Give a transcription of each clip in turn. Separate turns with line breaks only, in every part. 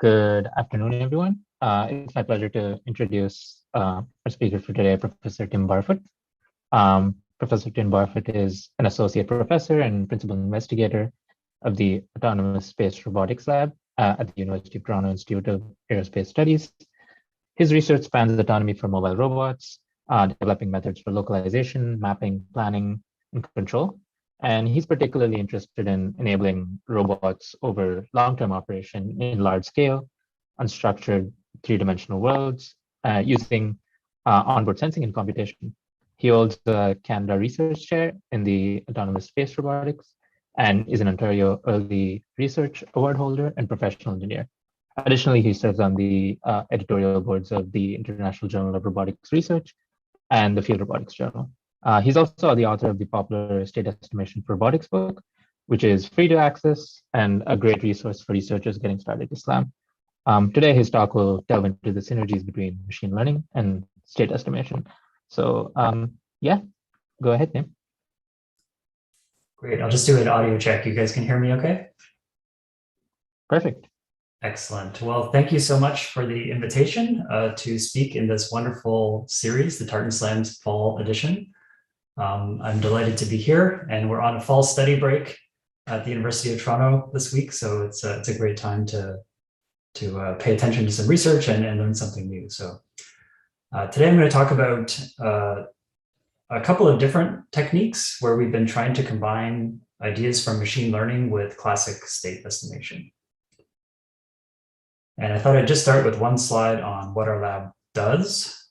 Good afternoon, everyone. It's my pleasure to introduce our speaker for today, Professor Tim Barfoot. Professor Tim Barfoot is an associate professor and principal investigator of the Autonomous Space Robotics Lab at the University of Toronto Institute of Aerospace Studies. His research spans autonomy for mobile robots, developing methods for localization, mapping, planning, and control. And he's particularly interested in enabling robots over long-term operation in large-scale, unstructured three-dimensional worlds using onboard sensing and computation. He holds the Canada Research Chair in the Autonomous Space Robotics and is an Ontario Early Research Award holder and professional engineer. Additionally, he serves on the editorial boards of the International Journal of Robotics Research and the Field Robotics Journal. He's also the author of the popular State Estimation for Robotics book, which is free to access and a great resource for researchers getting started with SLAM. Today, his talk will delve into the synergies between machine learning and state estimation. So yeah, go ahead, Tim.
Great, I'll just do an audio check. You guys can hear me okay?
Perfect.
Excellent. Well, thank you so much for the invitation to speak in this wonderful series, the Tartan Slams Fall Edition. I'm delighted to be here, and we're on a fall study break at the University of Toronto this week, so it's a great time to pay attention to some research and learn something new. So today I'm going to talk about a couple of different techniques where we've been trying to combine ideas from machine learning with classic state estimation. And I thought I'd just start with one slide on what our lab does.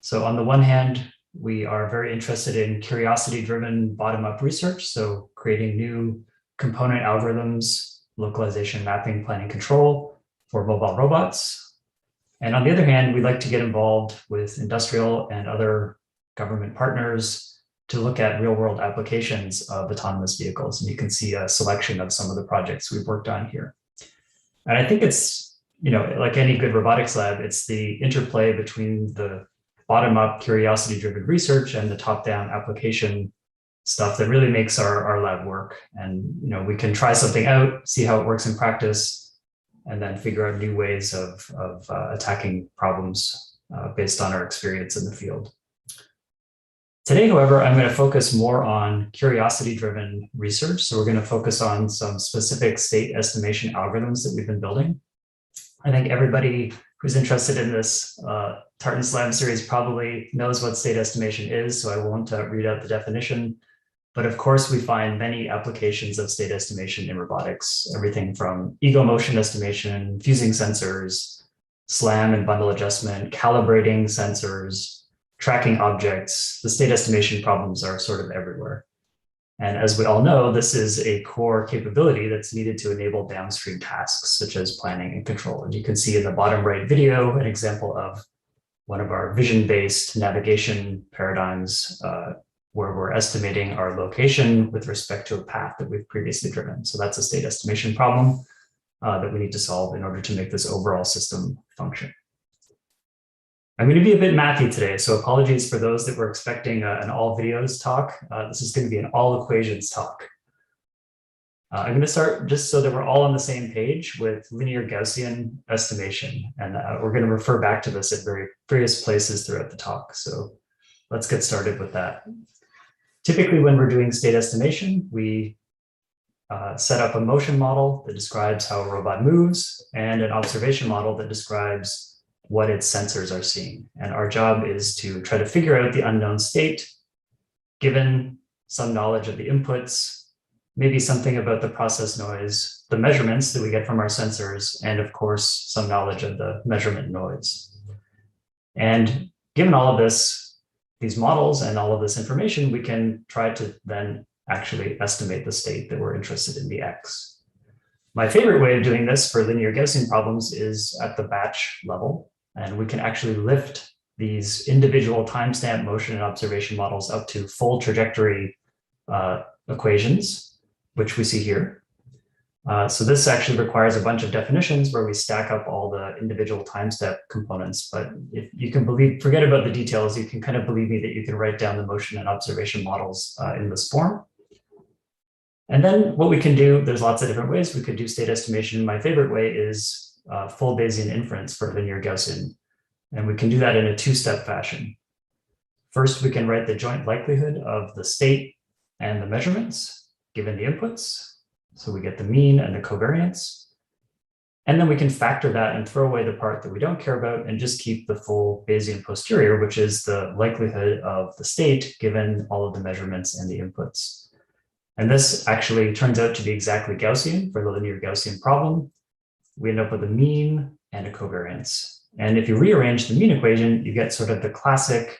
So on the one hand, we are very interested in curiosity-driven bottom-up research, so creating new component algorithms, localization, mapping, planning, control for mobile robots. And on the other hand, we like to get involved with industrial and other government partners to look at real-world applications of autonomous vehicles. And you can see a selection of some of the projects we've worked on here. And I think it's, like any good robotics lab, it's the interplay between the bottom-up curiosity-driven research and the top-down application stuff that really makes our lab work. And we can try something out, see how it works in practice, and then figure out new ways of attacking problems based on our experience in the field. Today, however, I'm going to focus more on curiosity-driven research. So we're going to focus on some specific state estimation algorithms that we've been building. I think everybody who's interested in this Tartan Slam series probably knows what state estimation is, so I won't read out the definition. But of course, we find many applications of state estimation in robotics, everything from ego motion estimation, fusing sensors, SLAM and bundle adjustment, calibrating sensors, tracking objects. The state estimation problems are sort of everywhere. And as we all know, this is a core capability that's needed to enable downstream tasks, such as planning and control. And you can see in the bottom right video an example of one of our vision-based navigation paradigms where we're estimating our location with respect to a path that we've previously driven. So that's a state estimation problem that we need to solve in order to make this overall system function. I'm going to be a bit mathy today, so apologies for those that were expecting an all videos talk. This is going to be an all equations talk. I'm going to start just so that we're all on the same page with linear Gaussian estimation, and we're going to refer back to this at various places throughout the talk. So let's get started with that. Typically, when we're doing state estimation, we set up a motion model that describes how a robot moves and an observation model that describes what its sensors are seeing. And our job is to try to figure out the unknown state, given some knowledge of the inputs, maybe something about the process noise, the measurements that we get from our sensors, and of course, some knowledge of the measurement noise. And given all of this, these models and all of this information, we can try to then actually estimate the state that we're interested in, the X. My favorite way of doing this for linear Gaussian problems is at the batch level. And we can actually lift these individual timestamp motion and observation models up to full trajectory equations, which we see here. So this actually requires a bunch of definitions where we stack up all the individual timestep components. But if you can forget about the details, you can kind of believe me that you can write down the motion and observation models in this form. And then what we can do, there's lots of different ways we could do state estimation. My favorite way is full Bayesian inference for linear Gaussian. And we can do that in a two-step fashion. First, we can write the joint likelihood of the state and the measurements given the inputs. So we get the mean and the covariance. And then we can factor that and throw away the part that we don't care about and just keep the full Bayesian posterior, which is the likelihood of the state given all of the measurements and the inputs. And this actually turns out to be exactly Gaussian for the linear Gaussian problem. We end up with a mean and a covariance. And if you rearrange the mean equation, you get sort of the classic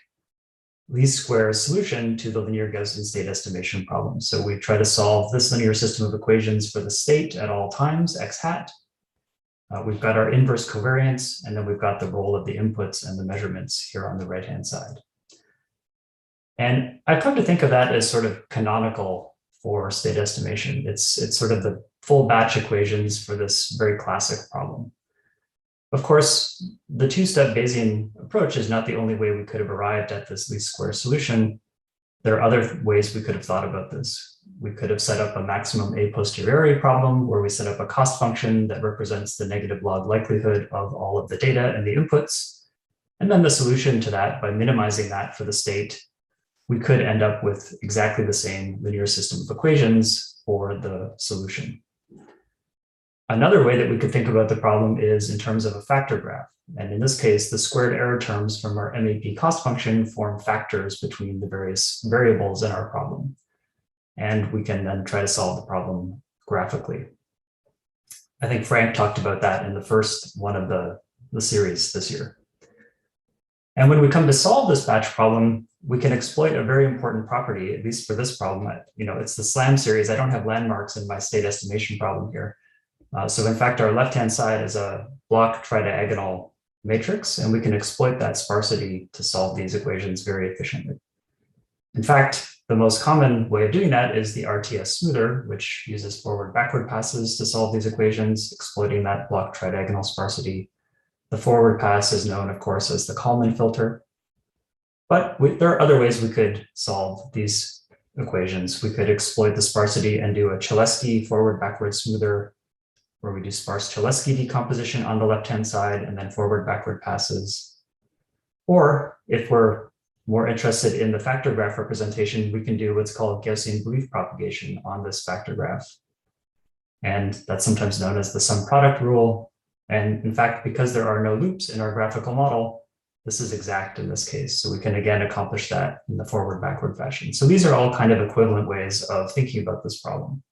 least squares solution to the linear Gaussian state estimation problem. So we try to solve this linear system of equations for the state at all times, x hat. We've got our inverse covariance, and then we've got the role of the inputs and the measurements here on the right-hand side. And I've come to think of that as sort of canonical for state estimation. It's sort of the full batch equations for this very classic problem. Of course, the two-step Bayesian approach is not the only way we could have arrived at this least square solution. There are other ways we could have thought about this. We could have set up a maximum a posteriori problem where we set up a cost function that represents the negative log likelihood of all of the data and the inputs. And then the solution to that, by minimizing that for the state, we could end up with exactly the same linear system of equations for the solution. Another way that we could think about the problem is in terms of a factor graph. And in this case, the squared error terms from our MAP cost function form factors between the various variables in our problem. And we can then try to solve the problem graphically. I think Frank talked about that in the first one of the series this year. And when we come to solve this batch problem, we can exploit a very important property, at least for this problem. It's the SLAM series. I don't have landmarks in my state estimation problem here. So in fact, our left-hand side is a block tridiagonal matrix, and we can exploit that sparsity to solve these equations very efficiently. In fact, the most common way of doing that is the RTS smoother, which uses forward-backward passes to solve these equations, exploiting that block tridiagonal sparsity. The forward pass is known, of course, as the Kalman filter. But there are other ways we could solve these equations. We could exploit the sparsity and do a Cholesky forward-backward smoother, where we do sparse Cholesky decomposition on the left-hand side and then forward-backward passes. Or if we're more interested in the factor graph representation, we can do what's called Gaussian belief propagation on this factor graph. And that's sometimes known as the sum product rule. And in fact, because there are no loops in our graphical model, this is exact in this case. So we can again accomplish that in the forward-backward fashion. So these are all kind of equivalent ways of thinking about this problem.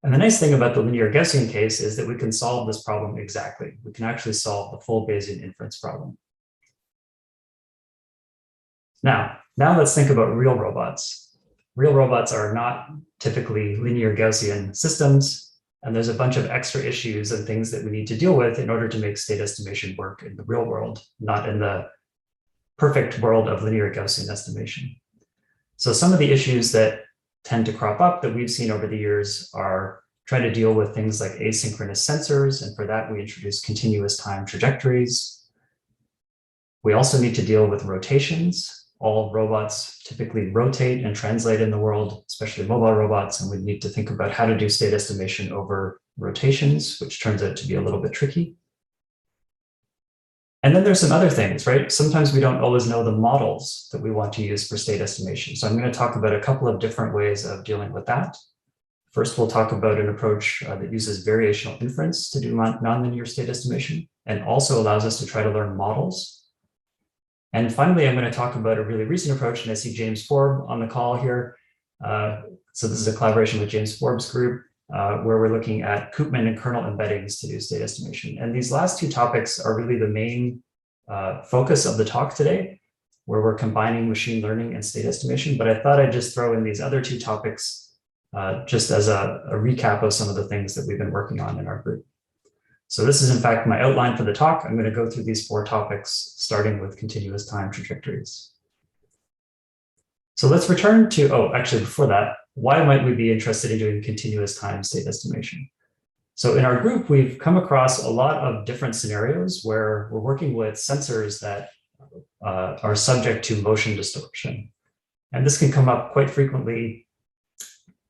And the nice thing about the linear Gaussian case is that we can solve this problem exactly. We can actually solve the full Bayesian inference problem. Now let's think about real robots. Real robots are not typically linear Gaussian systems, and there's a bunch of extra issues and things that we need to deal with in order to make state estimation work in the real world, not in the perfect world of linear Gaussian estimation. So some of the issues that tend to crop up that we've seen over the years are trying to deal with things like asynchronous sensors, and for that we introduce continuous time trajectories. We also need to deal with rotations. All robots typically rotate and translate in the world, especially mobile robots, and we need to think about how to do state estimation over rotations, which turns out to be a little bit tricky. And then there's some other things, right? Sometimes we don't always know the models that we want to use for state estimation. So I'm going to talk about a couple of different ways of dealing with that. First, we'll talk about an approach that uses variational inference to do nonlinear state estimation and also allows us to try to learn models. And finally, I'm going to talk about a really recent approach, and I see James Forbes on the call here. So this is a collaboration with James Forbes' group, where we're looking at Koopman and kernel embeddings to do state estimation. And these last two topics are really the main focus of the talk today, where we're combining machine learning and state estimation. But I thought I'd just throw in these other two topics just as a recap of some of the things that we've been working on in our group. So this is in fact my outline for the talk. I'm going to go through these four topics, starting with continuous time trajectories. So let's return to, actually before that, why might we be interested in doing continuous time state estimation? So in our group, we've come across a lot of different scenarios where we're working with sensors that are subject to motion distortion. And this can come up quite frequently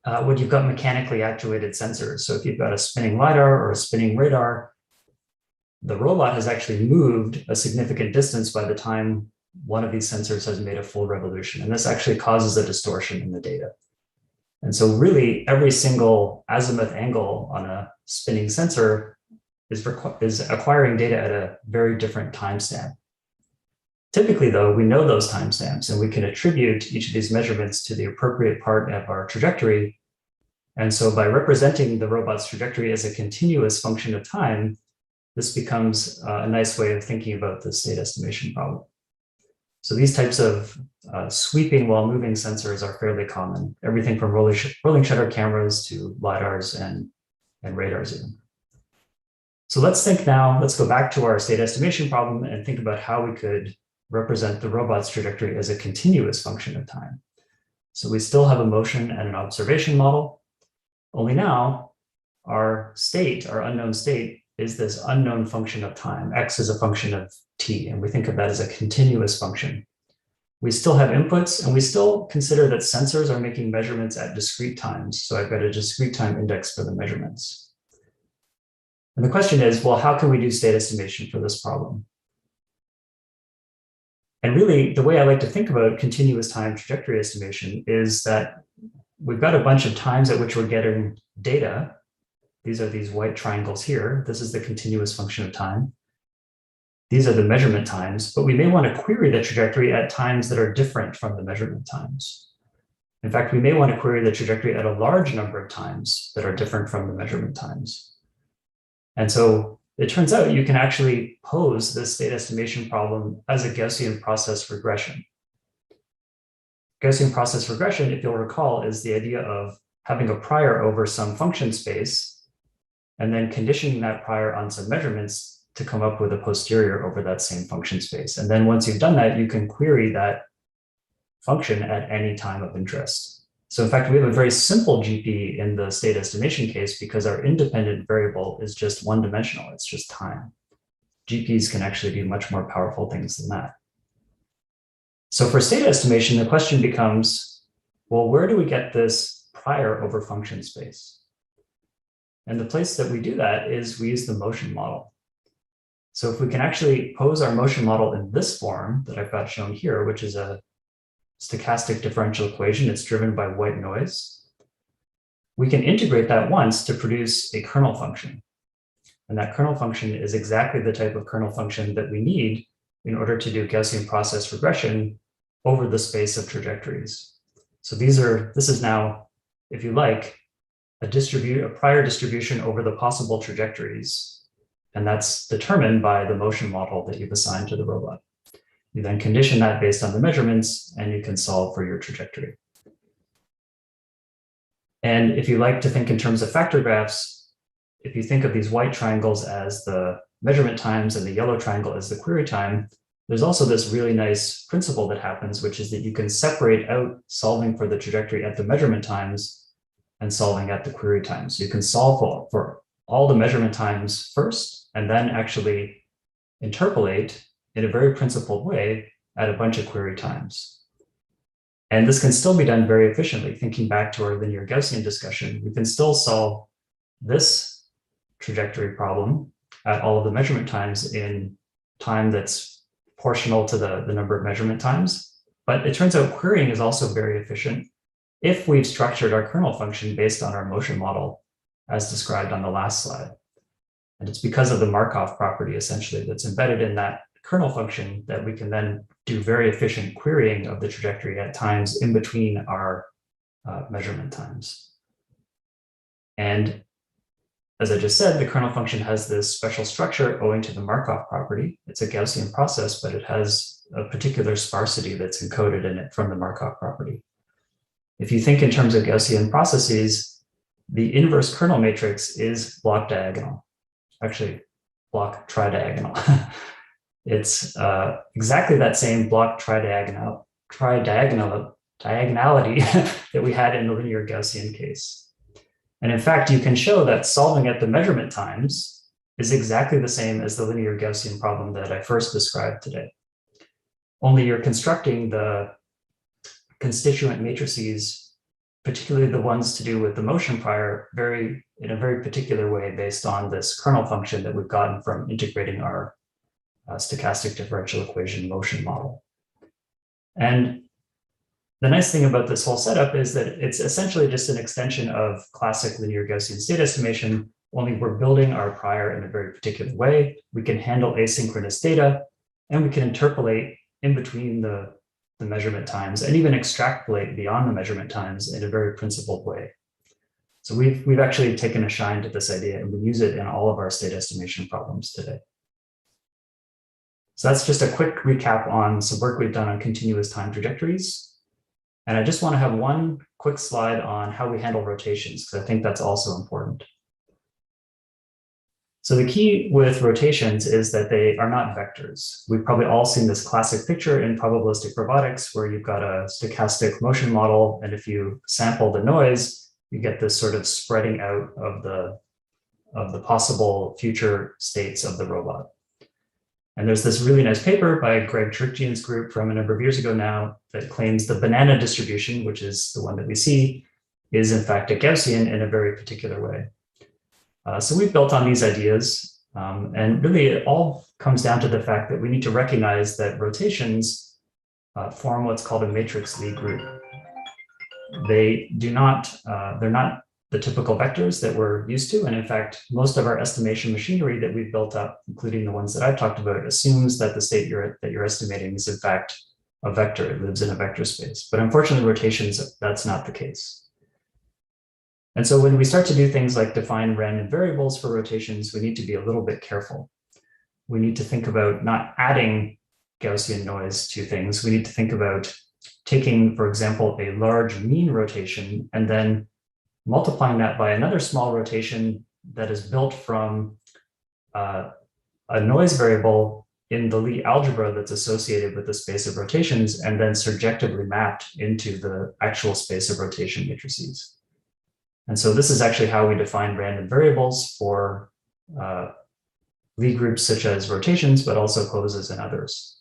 when you've got mechanically actuated sensors. So if you've got a spinning Lidar or a spinning radar, the robot has actually moved a significant distance by the time one of these sensors has made a full revolution. And this actually causes a distortion in the data. And so really every single azimuth angle on a spinning sensor is acquiring data at a very different timestamp. Typically though, we know those timestamps and we can attribute each of these measurements to the appropriate part of our trajectory. And so by representing the robot's trajectory as a continuous function of time, this becomes a nice way of thinking about the state estimation problem. So these types of sweeping while moving sensors are fairly common, everything from rolling shutter cameras to Lidars and radars even. So let's go back to our state estimation problem and think about how we could represent the robot's trajectory as a continuous function of time. So we still have a motion and an observation model, only now our state, our unknown state, is this unknown function of time. X is a function of t, and we think of that as a continuous function. We still have inputs, and we still consider that sensors are making measurements at discrete times. So I've got a discrete time index for the measurements. And the question is, well, how can we do state estimation for this problem? And really, the way I like to think about continuous time trajectory estimation is that we've got a bunch of times at which we're getting data. These are these white triangles here. This is the continuous function of time. These are the measurement times, but we may want to query the trajectory at times that are different from the measurement times. In fact, we may want to query the trajectory at a large number of times that are different from the measurement times. And so it turns out you can actually pose this state estimation problem as a Gaussian process regression. Gaussian process regression, if you'll recall, is the idea of having a prior over some function space and then conditioning that prior on some measurements to come up with a posterior over that same function space. And then once you've done that, you can query that function at any time of interest. So in fact, we have a very simple GP in the state estimation case because our independent variable is just one-dimensional, it's just time. GPs can actually be much more powerful things than that. So for state estimation, the question becomes, well, where do we get this prior over function space? And the place that we do that is we use the motion model. So if we can actually pose our motion model in this form that I've got shown here, which is a stochastic differential equation, it's driven by white noise, we can integrate that once to produce a kernel function. And that kernel function is exactly the type of kernel function that we need in order to do Gaussian process regression over the space of trajectories. So this is now, if you like, a prior distribution over the possible trajectories. And that's determined by the motion model that you've assigned to the robot. You then condition that based on the measurements, and you can solve for your trajectory. And if you like to think in terms of factor graphs, if you think of these white triangles as the measurement times and the yellow triangle as the query time, there's also this really nice principle that happens, which is that you can separate out solving for the trajectory at the measurement times and solving at the query time. So you can solve for all the measurement times first, and then actually interpolate in a very principled way at a bunch of query times. And this can still be done very efficiently. Thinking back to our linear Gaussian discussion, we can still solve this trajectory problem at all of the measurement times in time that's proportional to the number of measurement times. But it turns out querying is also very efficient if we've structured our kernel function based on our motion model as described on the last slide. And it's because of the Markov property, essentially, that's embedded in that kernel function that we can then do very efficient querying of the trajectory at times in between our measurement times. And as I just said, the kernel function has this special structure owing to the Markov property. It's a Gaussian process, but it has a particular sparsity that's encoded in it from the Markov property. If you think in terms of Gaussian processes, the inverse kernel matrix is block diagonal, actually block tridiagonal. It's exactly that same block tridiagonality that we had in the linear Gaussian case. And in fact, you can show that solving at the measurement times is exactly the same as the linear Gaussian problem that I first described today. Only you're constructing the constituent matrices particularly the ones to do with the motion prior, in a very particular way based on this kernel function that we've gotten from integrating our stochastic differential equation motion model. And the nice thing about this whole setup is that it's essentially just an extension of classic linear Gaussian state estimation, only we're building our prior in a very particular way. We can handle asynchronous data, and we can interpolate in between the measurement times and even extrapolate beyond the measurement times in a very principled way. So we've actually taken a shine to this idea, and we use it in all of our state estimation problems today. So that's just a quick recap on some work we've done on continuous time trajectories. And I just want to have one quick slide on how we handle rotations, because I think that's also important. So the key with rotations is that they are not vectors. We've probably all seen this classic picture in probabilistic robotics where you've got a stochastic motion model, and if you sample the noise, you get this sort of spreading out of the possible future states of the robot. And there's this really nice paper by Greg Cherkian's group from a number of years ago now that claims the banana distribution, which is the one that we see, is in fact a Gaussian in a very particular way. So we've built on these ideas, and really it all comes down to the fact that we need to recognize that rotations form what's called a matrix Lie group. They're not the typical vectors that we're used to. And in fact, most of our estimation machinery that we've built up, including the ones that I've talked about, assumes that the state that you're estimating is in fact a vector. It lives in a vector space. But unfortunately, rotations, that's not the case. And so when we start to do things like define random variables for rotations, we need to be a little bit careful. We need to think about not adding Gaussian noise to things. We need to think about taking, for example, a large mean rotation and then multiplying that by another small rotation that is built from a noise variable in the Lie algebra that's associated with the space of rotations and then surjectively mapped into the actual space of rotation matrices. And so this is actually how we define random variables for Lie groups such as rotations, but also poses and others.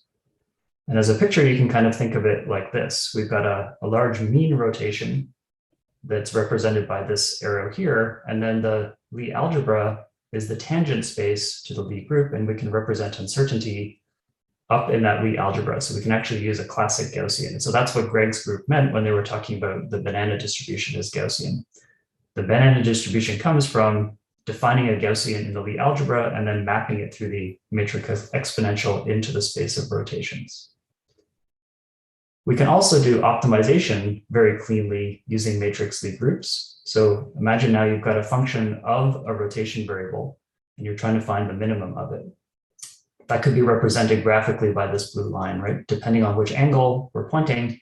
And as a picture, you can kind of think of it like this. We've got a large mean rotation that's represented by this arrow here. And then the Lie algebra is the tangent space to the Lie group, and we can represent uncertainty up in that Lie algebra. So we can actually use a classic Gaussian. And so that's what Greg's group meant when they were talking about the banana distribution as Gaussian. The banana distribution comes from defining a Gaussian in the Lie algebra and then mapping it through the matrix exponential into the space of rotations. We can also do optimization very cleanly using matrix Lie groups. So imagine now you've got a function of a rotation variable and you're trying to find the minimum of it. That could be represented graphically by this blue line, right? Depending on which angle we're pointing.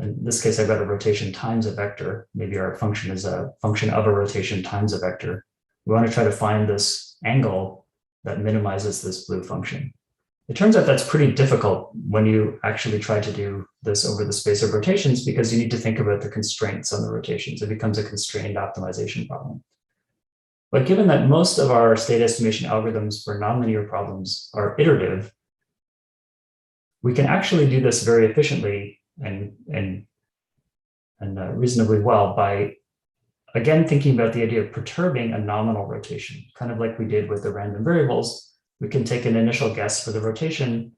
In this case, I've got a rotation times a vector. Maybe our function is a function of a rotation times a vector. We want to try to find this angle that minimizes this blue function. It turns out that's pretty difficult when you actually try to do this over the space of rotations because you need to think about the constraints on the rotations. It becomes a constrained optimization problem. But given that most of our state estimation algorithms for nonlinear problems are iterative, we can actually do this very efficiently and reasonably well by, again, thinking about the idea of perturbing a nominal rotation, kind of like we did with the random variables. We can take an initial guess for the rotation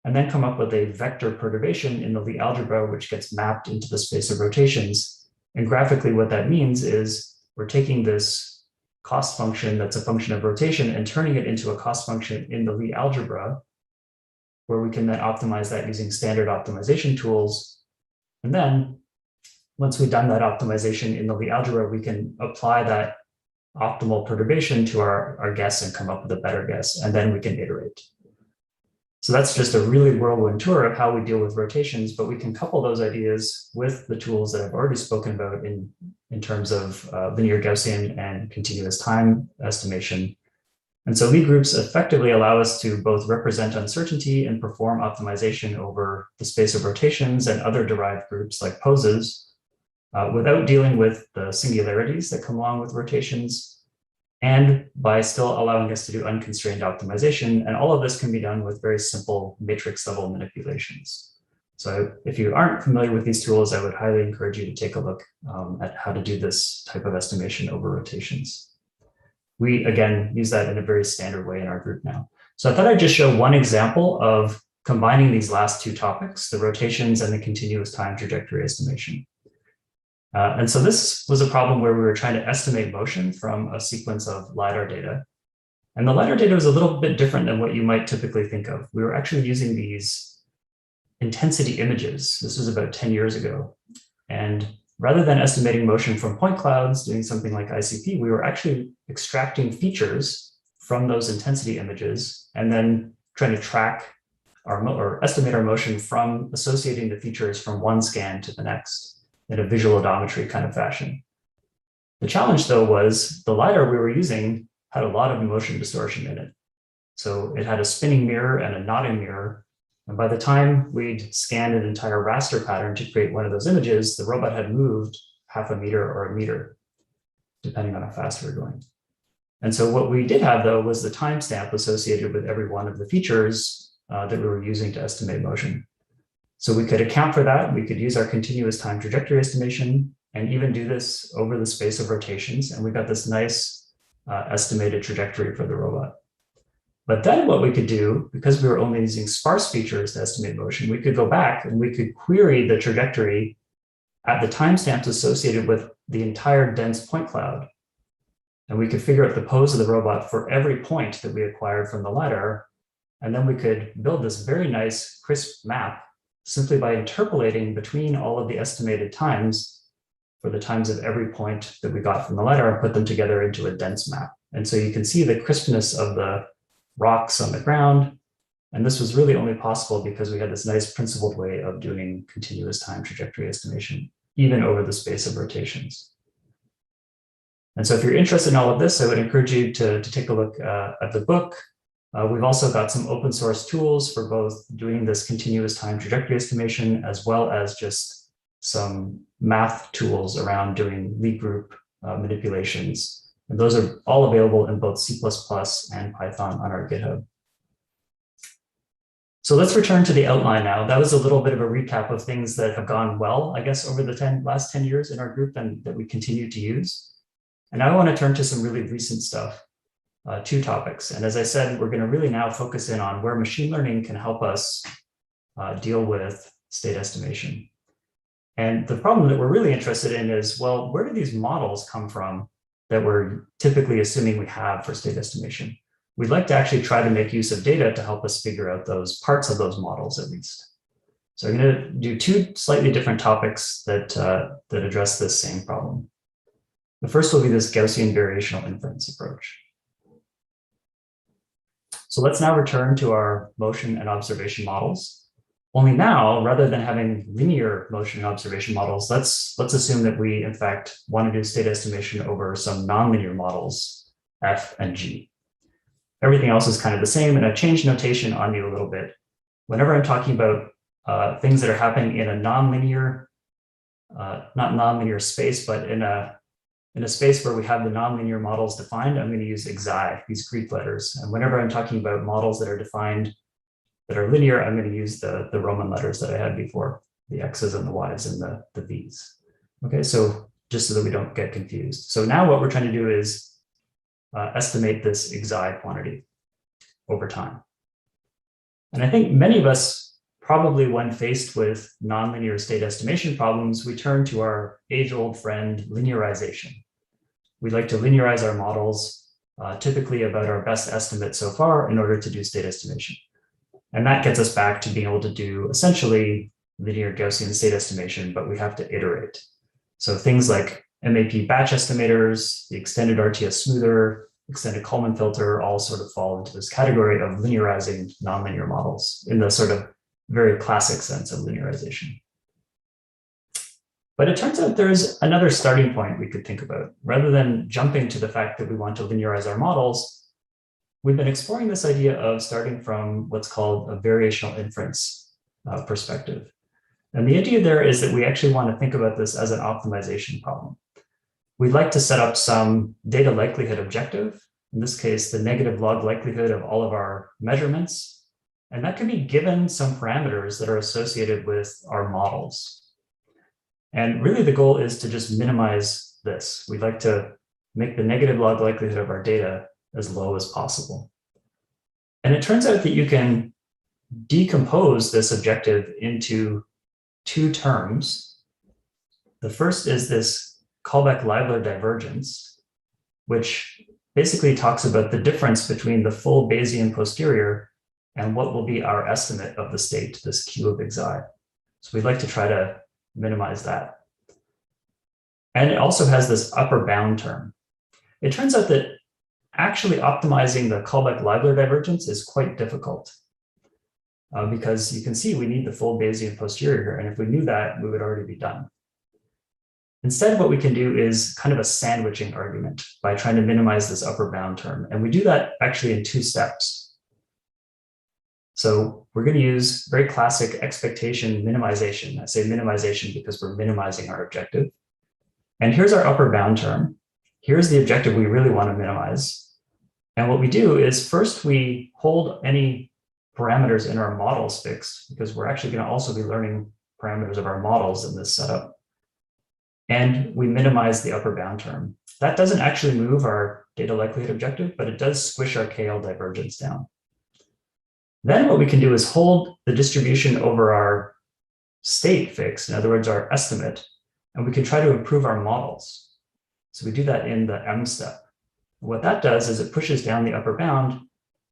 and then come up with a vector perturbation in the Lie algebra, which gets mapped into the space of rotations. And graphically, what that means is we're taking this cost function that's a function of rotation and turning it into a cost function in the Lie algebra, where we can then optimize that using standard optimization tools. And then once we've done that optimization in the Lie algebra, we can apply that optimal perturbation to our guess and come up with a better guess, and then we can iterate. So that's just a really whirlwind tour of how we deal with rotations, but we can couple those ideas with the tools that I've already spoken about in terms of linear Gaussian and continuous time estimation. And so Lie groups effectively allow us to both represent uncertainty and perform optimization over the space of rotations and other derived groups like poses without dealing with the singularities that come along with rotations, and by still allowing us to do unconstrained optimization. And all of this can be done with very simple matrix level manipulations. So if you aren't familiar with these tools, I would highly encourage you to take a look at how to do this type of estimation over rotations. We, again, use that in a very standard way in our group now. So I thought I'd just show one example of combining these last two topics, the rotations and the continuous time trajectory estimation. And so this was a problem where we were trying to estimate motion from a sequence of Lidar data. And the Lidar data was a little bit different than what you might typically think of. We were actually using these intensity images. This was about 10 years ago. And rather than estimating motion from point clouds, doing something like ICP, we were actually extracting features from those intensity images and then trying to track or estimate our motion from associating the features from one scan to the next in a visual odometry kind of fashion. The challenge, though, was the Lidar we were using had a lot of motion distortion in it. So it had a spinning mirror and a nodding mirror. And by the time we'd scanned an entire raster pattern to create one of those images, the robot had moved half a meter or a meter, depending on how fast we were going. And so what we did have, though, was the timestamp associated with every one of the features that we were using to estimate motion. So we could account for that. We could use our continuous time trajectory estimation and even do this over the space of rotations. And we got this nice estimated trajectory for the robot. But then what we could do, because we were only using sparse features to estimate motion, we could go back and we could query the trajectory at the timestamps associated with the entire dense point cloud. And we could figure out the pose of the robot for every point that we acquired from the Lidar. And then we could build this very nice crisp map simply by interpolating between all of the estimated times for the times of every point that we got from the Lidar and put them together into a dense map. And so you can see the crispness of the rocks on the ground. And this was really only possible because we had this nice principled way of doing continuous time trajectory estimation, even over the space of rotations. And so if you're interested in all of this, I would encourage you to take a look at the book. We've also got some open source tools for both doing this continuous time trajectory estimation, as well as just some math tools around doing Lie group manipulations. And those are all available in both C++ and Python on our GitHub. So let's return to the outline now. That was a little bit of a recap of things that have gone well, I guess, over the last 10 years in our group and that we continue to use. And now I want to turn to some really recent stuff, two topics. And as I said, we're going to really now focus in on where machine learning can help us deal with state estimation. And the problem that we're really interested in is, well, where do these models come from that we're typically assuming we have for state estimation? We'd like to actually try to make use of data to help us figure out those parts of those models at least. So I'm going to do two slightly different topics that address this same problem. The first will be this Gaussian variational inference approach. So let's now return to our motion and observation models. Only now, rather than having linear motion and observation models, let's assume that we, in fact, want to do state estimation over some nonlinear models, F and G. Everything else is kind of the same, and I've changed notation on you a little bit. Whenever I'm talking about things that are happening in a nonlinear, not nonlinear space, but in a space where we have the nonlinear models defined, I'm going to use xi, these Greek letters. And whenever I'm talking about models that are defined that are linear, I'm going to use the Roman letters that I had before, the X's and the Y's and the V's. Okay, so just so that we don't get confused. So now what we're trying to do is estimate this xi quantity over time. And I think many of us, probably when faced with nonlinear state estimation problems, we turn to our age-old friend, linearization. We like to linearize our models, typically about our best estimate so far in order to do state estimation. And that gets us back to being able to do essentially linear Gaussian state estimation, but we have to iterate. So things like MAP batch estimators, the extended RTS smoother, extended Kalman filter all sort of fall into this category of linearizing nonlinear models in the sort of very classic sense of linearization. But it turns out there's another starting point we could think about. Rather than jumping to the fact that we want to linearize our models, we've been exploring this idea of starting from what's called a variational inference perspective. And the idea there is that we actually want to think about this as an optimization problem. We'd like to set up some data likelihood objective, in this case, the negative log likelihood of all of our measurements And that can be given some parameters that are associated with our models. And really the goal is to just minimize this. We'd like to make the negative log likelihood of our data as low as possible. And it turns out that you can decompose this objective into two terms. The first is this Kullback-Leibler divergence, which basically talks about the difference between the full Bayesian posterior and what will be our estimate of the state, this Q of xi. So we'd like to try to minimize that. And it also has this upper bound term. It turns out that actually optimizing the Kullback-Leibler divergence is quite difficult because you can see we need the full Bayesian posterior, and if we knew that, we would already be done. Instead, what we can do is kind of a sandwiching argument by trying to minimize this upper bound term. And we do that actually in 2 steps. So we're going to use very classic expectation minimization. I say minimization because we're minimizing our objective. And here's our upper bound term. Here's the objective we really want to minimize. And what we do is first we hold any parameters in our models fixed, because we're actually going to also be learning parameters of our models in this setup. And we minimize the upper bound term. That doesn't actually move our data likelihood objective, but it does squish our KL divergence down. Then what we can do is hold the distribution over our state fixed, in other words, our estimate, and we can try to improve our models. So we do that in the M step. What that does is it pushes down the upper bound.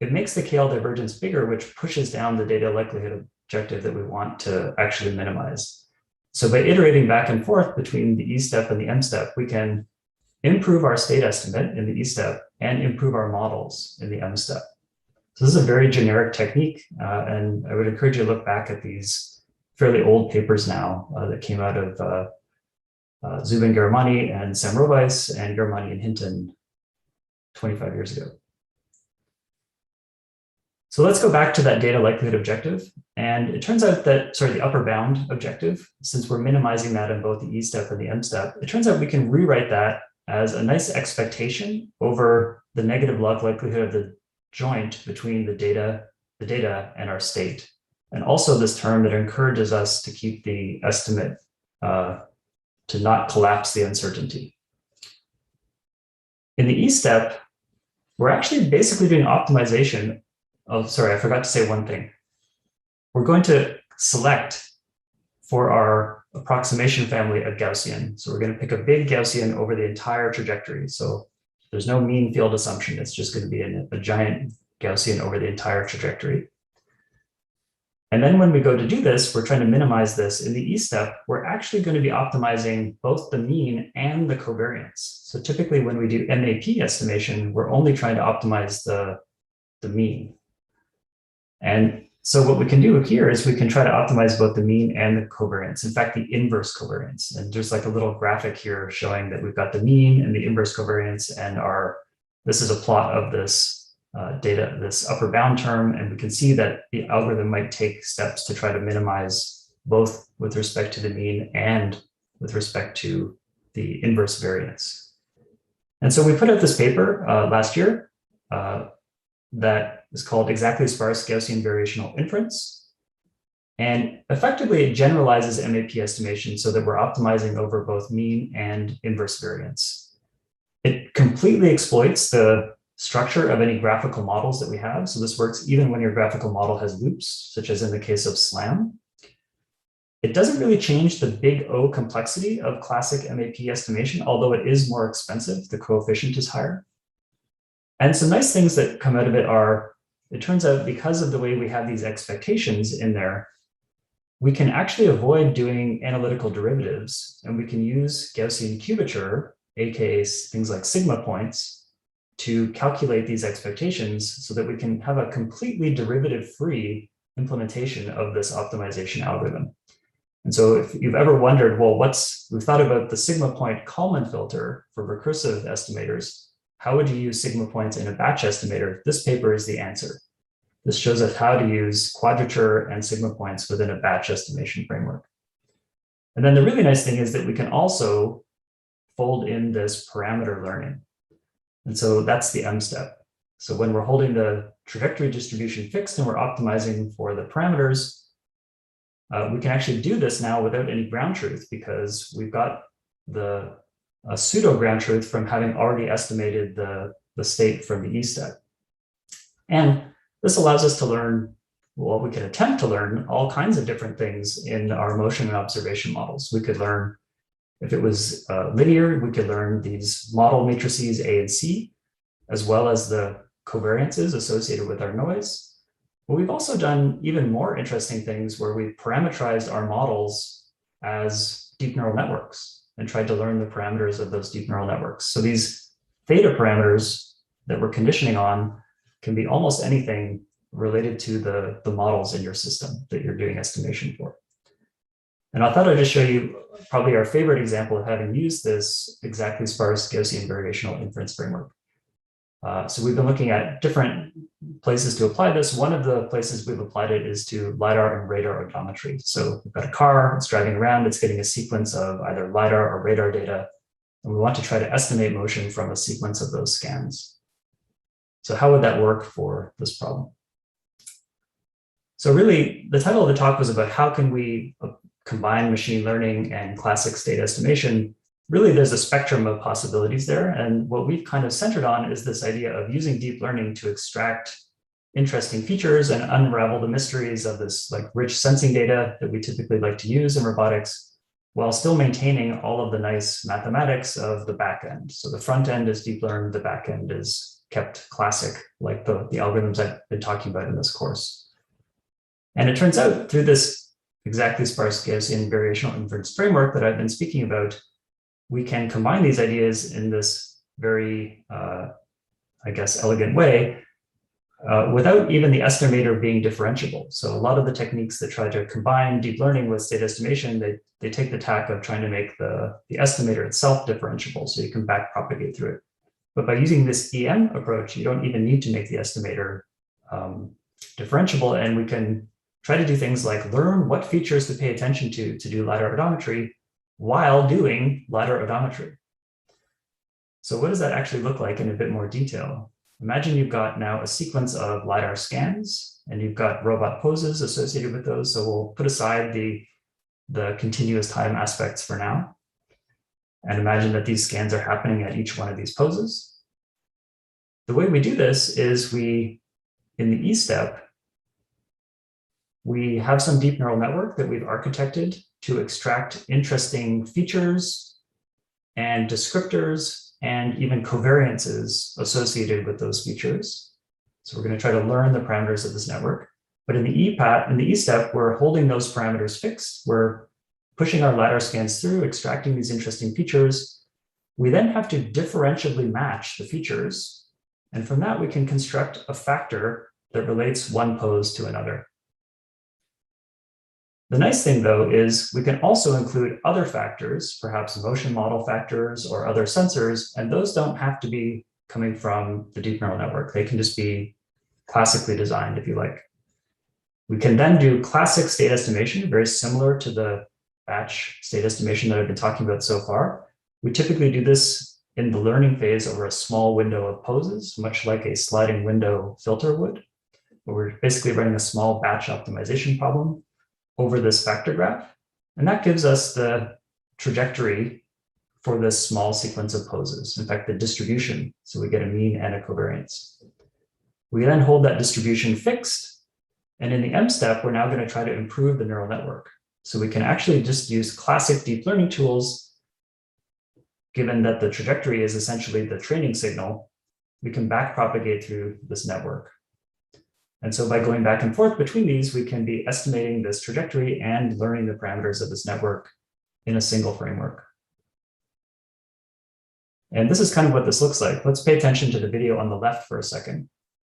It makes the KL divergence bigger, which pushes down the data likelihood objective that we want to actually minimize. So by iterating back and forth between the E step and the M step, we can improve our state estimate in the E step and improve our models in the M step. So this is a very generic technique, and I would encourage you to look back at these fairly old papers now that came out of Zubin Garamani and Sam Rovice and Garamani and Hinton 25 years ago. So let's go back to that data likelihood objective. And it turns out that, sorry, the upper bound objective, since we're minimizing that in both the E step and the M step, it turns out we can rewrite that as a nice expectation over the negative log likelihood of the joint between the data and our state. And also this term that encourages us to keep the estimate to not collapse the uncertainty. In the E step, we're actually basically doing optimization. Oh, sorry, I forgot to say one thing. We're going to select for our approximation family a Gaussian. So we're going to pick a big Gaussian over the entire trajectory. So there's no mean field assumption. It's just going to be a giant Gaussian over the entire trajectory. And then when we go to do this, we're trying to minimize this. In the E step, we're actually going to be optimizing both the mean and the covariance. So typically when we do MAP estimation, we're only trying to optimize the mean. And so what we can do here is we can try to optimize both the mean and the covariance. In fact, the inverse covariance. And there's like a little graphic here showing that we've got the mean and the inverse covariance, and this is a plot of this data, this upper bound term, and we can see that the algorithm might take steps to try to minimize both with respect to the mean and with respect to the inverse variance. And so we put out this paper last year that is called Exactly Sparse Gaussian Variational Inference. And effectively, it generalizes MAP estimation so that we're optimizing over both mean and inverse variance. It completely exploits the structure of any graphical models that we have. So this works even when your graphical model has loops, such as in the case of SLAM. It doesn't really change the big O complexity of classic MAP estimation, although it is more expensive. The coefficient is higher. And some nice things that come out of it are, it turns out because of the way we have these expectations in there, we can actually avoid doing analytical derivatives, and we can use Gaussian cubature, aka things like sigma points, to calculate these expectations so that we can have a completely derivative-free implementation of this optimization algorithm. And so if you've ever wondered, well, we've thought about the sigma point Kalman filter for recursive estimators. How would you use sigma points in a batch estimator? This paper is the answer. This shows us how to use quadrature and sigma points within a batch estimation framework. And then the really nice thing is that we can also fold in this parameter learning. And so that's the M step. So when we're holding the trajectory distribution fixed and we're optimizing for the parameters, we can actually do this now without any ground truth because we've got a pseudo ground truth from having already estimated the state from the E step. And this allows us to learn, well, we can attempt to learn all kinds of different things in our motion and observation models. We could learn, if it was linear, we could learn these model matrices A and C, as well as the covariances associated with our noise. But we've also done even more interesting things where we've parameterized our models as deep neural networks and tried to learn the parameters of those deep neural networks. So these theta parameters that we're conditioning on can be almost anything related to the models in your system that you're doing estimation for. And I thought I'd just show you probably our favorite example of having used this exactly sparse Gaussian variational inference framework. So we've been looking at different places to apply this. One of the places we've applied it is to Lidar and radar odometry. So we've got a car, it's driving around, it's getting a sequence of either Lidar or radar data, and we want to try to estimate motion from a sequence of those scans. So how would that work for this problem? So really, the title of the talk was about how can we combine machine learning and classic state estimation. Really, there's a spectrum of possibilities there. And what we've kind of centered on is this idea of using deep learning to extract interesting features and unravel the mysteries of this like rich sensing data that we typically like to use in robotics, while still maintaining all of the nice mathematics of the back end. So the front end is deep learned, the back end is kept classic, like the algorithms I've been talking about in this course. And it turns out through this exactly sparse Gaussian variational inference framework that I've been speaking about, we can combine these ideas in this very, I guess, elegant way without even the estimator being differentiable. So a lot of the techniques that try to combine deep learning with state estimation, they take the tack of trying to make the estimator itself differentiable so you can back propagate through it. But by using this EM approach, you don't even need to make the estimator differentiable, and we can try to do things like learn what features to pay attention to do Lidar odometry while doing Lidar odometry. So what does that actually look like in a bit more detail? Imagine you've got now a sequence of Lidar scans, and you've got robot poses associated with those. So we'll put aside the continuous time aspects for now. And imagine that these scans are happening at each one of these poses. The way we do this is in the E step, we have some deep neural network that we've architected to extract interesting features and descriptors and even covariances associated with those features. So we're going to try to learn the parameters of this network. But in the E step, we're holding those parameters fixed. We're pushing our Lidar scans through, extracting these interesting features. We then have to differentiably match the features. And from that, we can construct a factor that relates one pose to another. The nice thing, though, is we can also include other factors, perhaps motion model factors or other sensors, and those don't have to be coming from the deep neural network. They can just be classically designed, if you like. We can then do classic state estimation, very similar to the batch state estimation that I've been talking about so far. We typically do this in the learning phase over a small window of poses, much like a sliding window filter would, where we're basically running a small batch optimization problem over this factor graph. And that gives us the trajectory for this small sequence of poses. In fact, the distribution, so we get a mean and a covariance. We then hold that distribution fixed. And in the M step, we're now going to try to improve the neural network. So we can actually just use classic deep learning tools. Given that the trajectory is essentially the training signal, we can back propagate through this network. And so by going back and forth between these, we can be estimating this trajectory and learning the parameters of this network in a single framework. And this is kind of what this looks like. Let's pay attention to the video on the left for a second.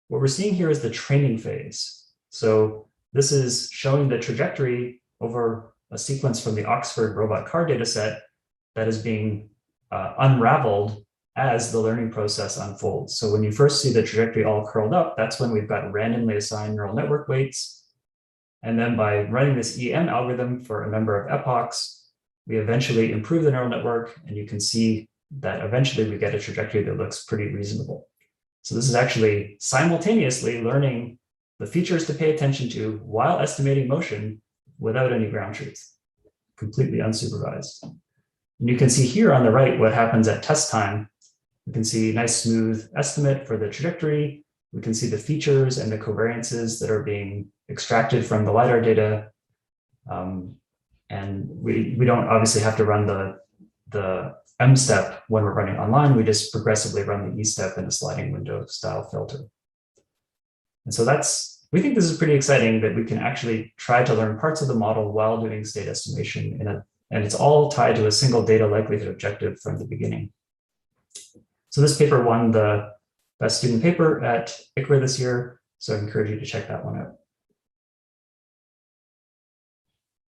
What we're seeing here is the training phase. So this is showing the trajectory over a sequence from the Oxford robot car dataset that is being unraveled as the learning process unfolds. So when you first see the trajectory all curled up, that's when we've got randomly assigned neural network weights. And then by running this EM algorithm for a number of epochs, we eventually improve the neural network, and you can see that eventually we get a trajectory that looks pretty reasonable. So this is actually simultaneously learning the features to pay attention to while estimating motion without any ground truth, completely unsupervised. And you can see here on the right what happens at test time. We can see a nice smooth estimate for the trajectory. We can see the features and the covariances that are being extracted from the Lidar data. And we don't obviously have to run the M step when we're running online. We just progressively run the E step in a sliding window style filter. And so we think this is pretty exciting that we can actually try to learn parts of the model while doing state estimation and it's all tied to a single data likelihood objective from the beginning. So this paper won the best student paper at ICRA this year. So I encourage you to check that one out.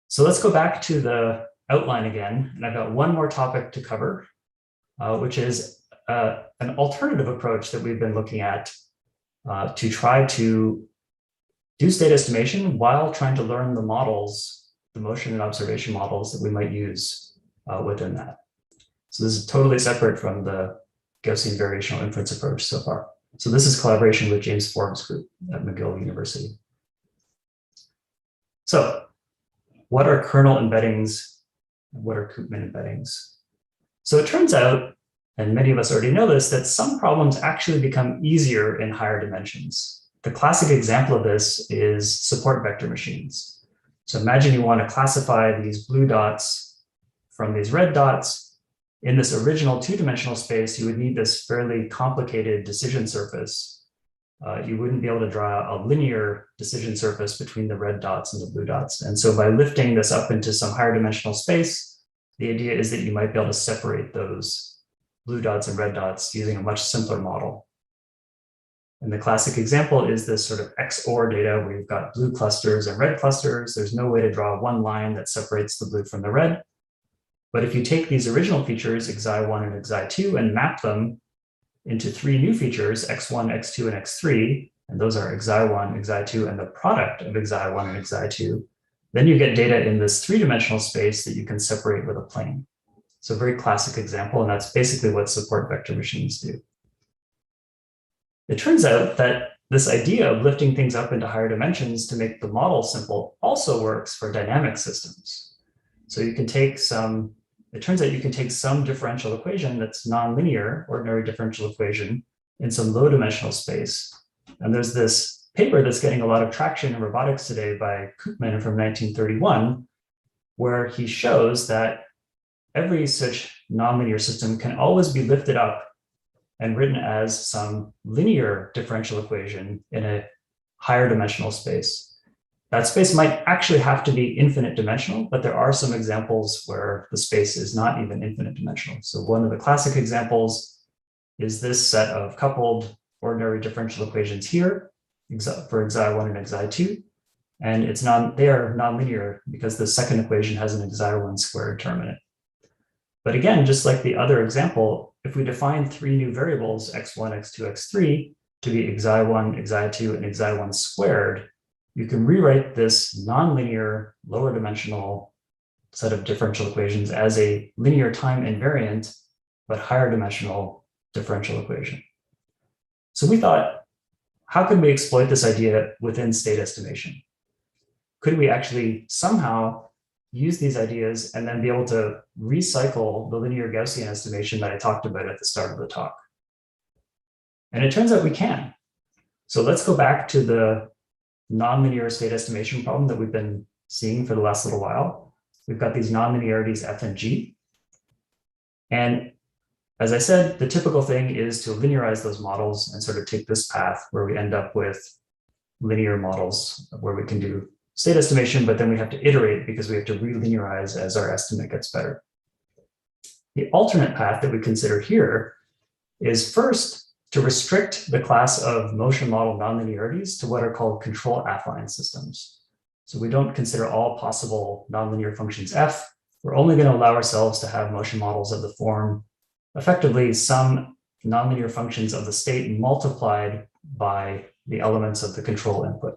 So let's go back to the outline again. And I've got one more topic to cover, which is an alternative approach that we've been looking at to try to do state estimation while trying to learn the models, the motion and observation models that we might use within that. So this is totally separate from the Gaussian variational inference approach so far. So this is collaboration with James Forbes' group at McGill University. So what are kernel embeddings and what are Koopman embeddings? So it turns out, and many of us already know this, that some problems actually become easier in higher dimensions. The classic example of this is support vector machines. So imagine you want to classify these blue dots from these red dots. In this original two-dimensional space, you would need this fairly complicated decision surface. You wouldn't be able to draw a linear decision surface between the red dots and the blue dots. And so by lifting this up into some higher dimensional space, the idea is that you might be able to separate those blue dots and red dots using a much simpler model. And the classic example is this sort of XOR data where you've got blue clusters and red clusters. There's no way to draw one line that separates the blue from the red. But if you take these original features, xi1 and xi2, and map them into three new features, x1, x2, and x3, and those are xi1, xi2, and the product of xi1 and xi2, then you get data in this three-dimensional space that you can separate with a plane. So a very classic example, and that's basically what support vector machines do. It turns out that this idea of lifting things up into higher dimensions to make the model simple also works for dynamic systems. So you can take it turns out you can take some differential equation that's nonlinear, ordinary differential equation, in some low dimensional space. And there's this paper that's getting a lot of traction in robotics today by Koopman from 1931, where he shows that every such nonlinear system can always be lifted up and written as some linear differential equation in a higher dimensional space. That space might actually have to be infinite dimensional, but there are some examples where the space is not even infinite dimensional. So one of the classic examples is this set of coupled ordinary differential equations here for xi1 and xi2. And they are nonlinear because the second equation has an xi1 squared term in it. But again, just like the other example, if we define three new variables, x1, x2, x3, to be xi1, xi2, and xi1 squared, you can rewrite this nonlinear lower dimensional set of differential equations as a linear time invariant, but higher dimensional differential equation. So we thought, how could we exploit this idea within state estimation? Could we actually somehow use these ideas and then be able to recycle the linear Gaussian estimation that I talked about at the start of the talk? And it turns out we can. So let's go back to the nonlinear state estimation problem that we've been seeing for the last little while. We've got these nonlinearities f and g. And as I said, the typical thing is to linearize those models and sort of take this path where we end up with linear models where we can do state estimation, but then we have to iterate because we have to relinearize as our estimate gets better. The alternate path that we consider here is first to restrict the class of motion model nonlinearities to what are called control affine systems. So we don't consider all possible nonlinear functions f. We're only going to allow ourselves to have motion models of the form, effectively some nonlinear functions of the state multiplied by the elements of the control input.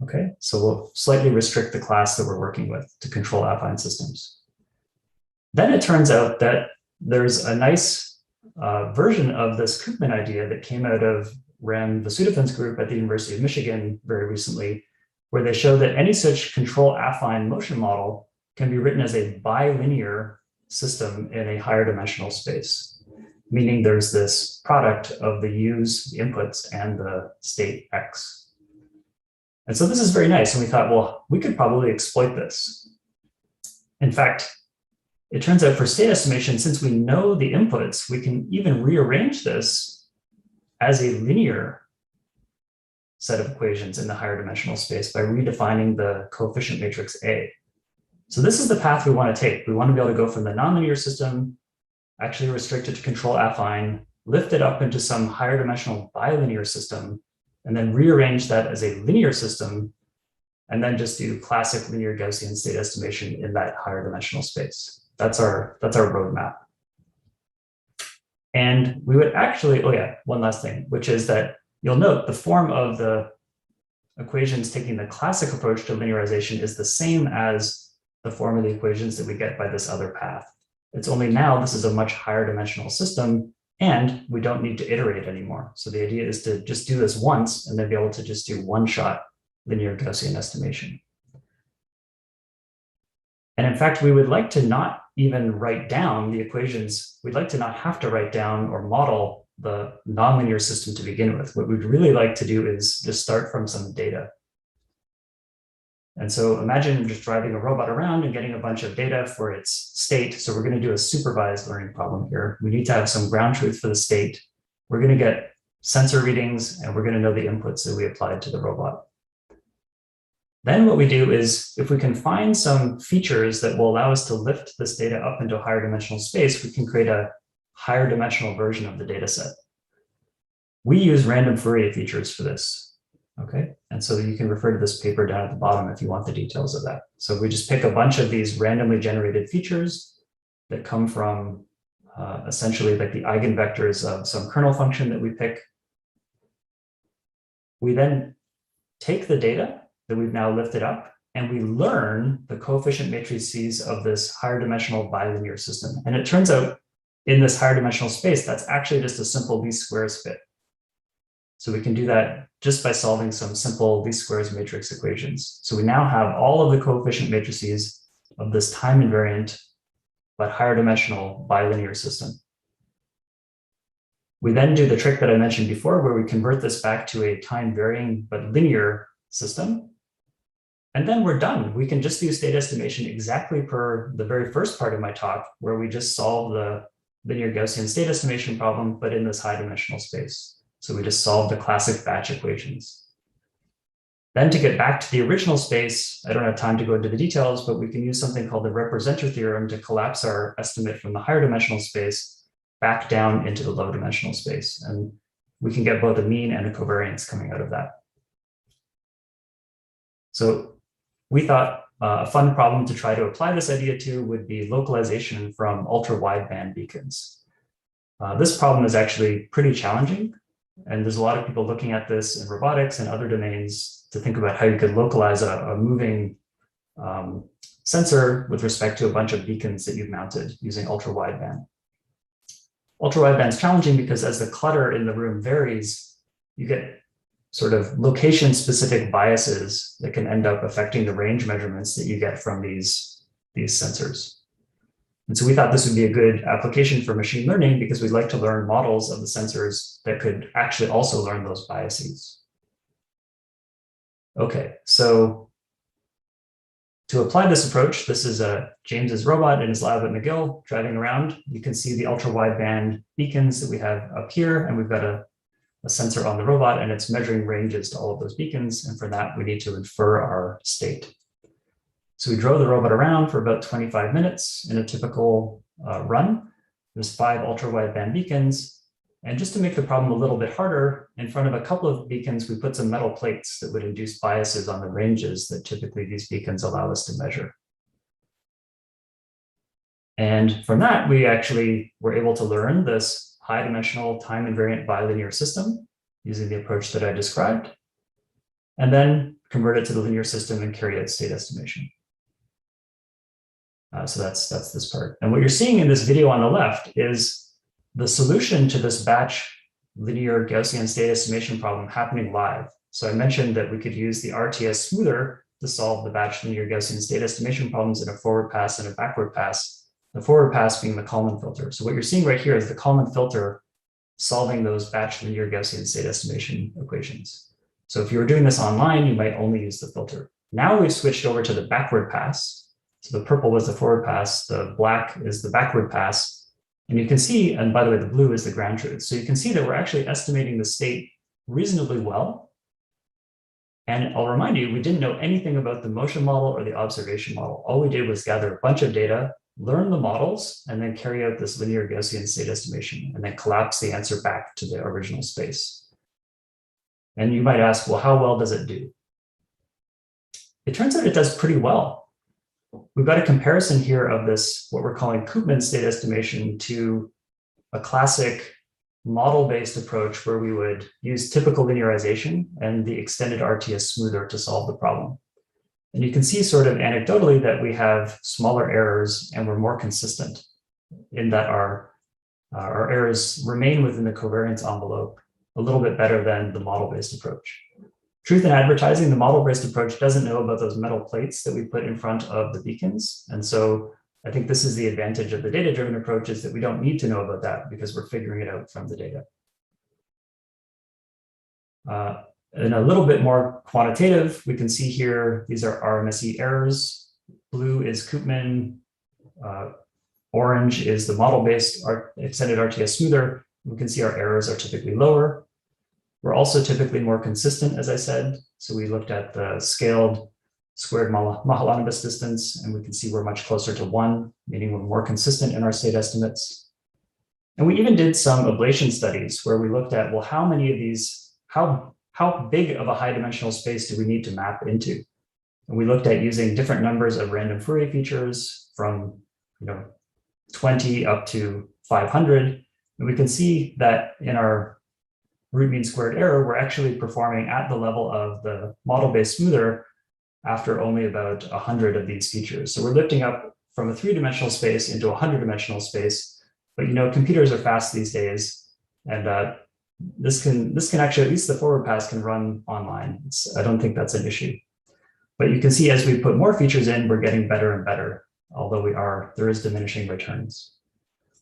Okay, so we'll slightly restrict the class that we're working with to control affine systems. Then it turns out that there's a nice version of this Koopman idea that came out of Rem Vasudev's group at the University of Michigan very recently, where they showed that any such control affine motion model can be written as a bilinear system in a higher dimensional space, meaning there's this product of the u's, the inputs, and the state x. And so this is very nice. And we thought, well, we could probably exploit this. In fact, it turns out for state estimation, since we know the inputs, we can even rearrange this as a linear set of equations in the higher dimensional space by redefining the coefficient matrix A. So this is the path we want to take. We want to be able to go from the nonlinear system, actually restrict it to control affine, lift it up into some higher dimensional bilinear system, and then rearrange that as a linear system, and then just do classic linear Gaussian state estimation in that higher dimensional space. That's our roadmap. And we would actually, oh yeah, one last thing, which is that you'll note the form of the equations taking the classic approach to linearization is the same as the form of the equations that we get by this other path. It's only now this is a much higher dimensional system, and we don't need to iterate anymore. So the idea is to just do this once and then be able to just do one-shot linear Gaussian estimation. And in fact, we would like to not even write down the equations. We'd like to not have to write down or model the nonlinear system to begin with. What we'd really like to do is just start from some data. And so imagine just driving a robot around and getting a bunch of data for its state. So we're going to do a supervised learning problem here. We need to have some ground truth for the state. We're going to get sensor readings, and we're going to know the inputs that we applied to the robot. Then what we do is, if we can find some features that will allow us to lift this data up into a higher dimensional space, we can create a higher dimensional version of the data set. We use random Fourier features for this. Okay, and so you can refer to this paper down at the bottom if you want the details of that. So we just pick a bunch of these randomly generated features that come from essentially like the eigenvectors of some kernel function that we pick. We then take the data that we've now lifted up, and we learn the coefficient matrices of this higher dimensional bilinear system. And it turns out in this higher dimensional space, that's actually just a simple least squares fit. So we can do that just by solving some simple least squares matrix equations. So we now have all of the coefficient matrices of this time invariant, but higher dimensional bilinear system. We then do the trick that I mentioned before, where we convert this back to a time varying but linear system. And then we're done. We can just do state estimation exactly per the very first part of my talk, where we just solve the linear Gaussian state estimation problem, but in this high dimensional space. So we just solve the classic batch equations. Then to get back to the original space, I don't have time to go into the details, but we can use something called the representer theorem to collapse our estimate from the higher dimensional space back down into the low dimensional space. And we can get both a mean and a covariance coming out of that. So we thought a fun problem to try to apply this idea to would be localization from ultra-wideband beacons. This problem is actually pretty challenging. And there's a lot of people looking at this in robotics and other domains to think about how you could localize a moving sensor with respect to a bunch of beacons that you've mounted using ultra-wideband. Ultra-wideband is challenging because as the clutter in the room varies, you get sort of location-specific biases that can end up affecting the range measurements that you get from these sensors. And so we thought this would be a good application for machine learning because we'd like to learn models of the sensors that could actually also learn those biases. Okay, so to apply this approach, this is James's robot in his lab at McGill driving around. You can see the ultra-wideband beacons that we have up here, and we've got a sensor on the robot, and it's measuring ranges to all of those beacons. And for that, we need to infer our state. So we drove the robot around for about 25 minutes in a typical run. There's 5 ultra-wideband beacons. And just to make the problem a little bit harder, in front of a couple of beacons, we put some metal plates that would induce biases on the ranges that typically these beacons allow us to measure. And from that, we actually were able to learn this high-dimensional time-invariant bilinear system using the approach that I described, and then convert it to the linear system and carry out state estimation. So that's this part. And what you're seeing in this video on the left is the solution to this batch linear Gaussian state estimation problem happening live. So I mentioned that we could use the RTS smoother to solve the batch linear Gaussian state estimation problems in a forward pass and a backward pass, the forward pass being the Kalman filter. So what you're seeing right here is the Kalman filter solving those batch linear Gaussian state estimation equations. So if you were doing this online, you might only use the filter. Now we've switched over to the backward pass. So the purple was the forward pass, the black is the backward pass. And you can see, and by the way, the blue is the ground truth. So you can see that we're actually estimating the state reasonably well. And I'll remind you, we didn't know anything about the motion model or the observation model. All we did was gather a bunch of data, learn the models, and then carry out this linear Gaussian state estimation, and then collapse the answer back to the original space. And you might ask, well, how well does it do? It turns out it does pretty well. We've got a comparison here of this, what we're calling Koopman state estimation, to a classic model-based approach where we would use typical linearization and the extended RTS smoother to solve the problem. And you can see sort of anecdotally that we have smaller errors and we're more consistent in that our errors remain within the covariance envelope a little bit better than the model-based approach. Truth in advertising, the model-based approach doesn't know about those metal plates that we put in front of the beacons. And so I think this is the advantage of the data-driven approach, is that we don't need to know about that because we're figuring it out from the data. And a little bit more quantitative, we can see here, these are RMSE errors. Blue is Koopman, orange is the model-based extended RTS smoother. We can see our errors are typically lower. We're also typically more consistent, as I said. So we looked at the scaled squared Mahalanobis distance, and we can see we're much closer to 1, meaning we're more consistent in our state estimates. And we even did some ablation studies where we looked at, well, how many of these, how big of a high dimensional space do we need to map into? And we looked at using different numbers of random Fourier features from 20 up to 500. And we can see that in our root mean squared error, we're actually performing at the level of the model-based smoother after only about 100 of these features. So we're lifting up from a 3-dimensional space into a 100-dimensional space. But computers are fast these days, and this can actually, at least the forward pass can run online. I don't think that's an issue. But you can see as we put more features in, we're getting better and better, although there is diminishing returns.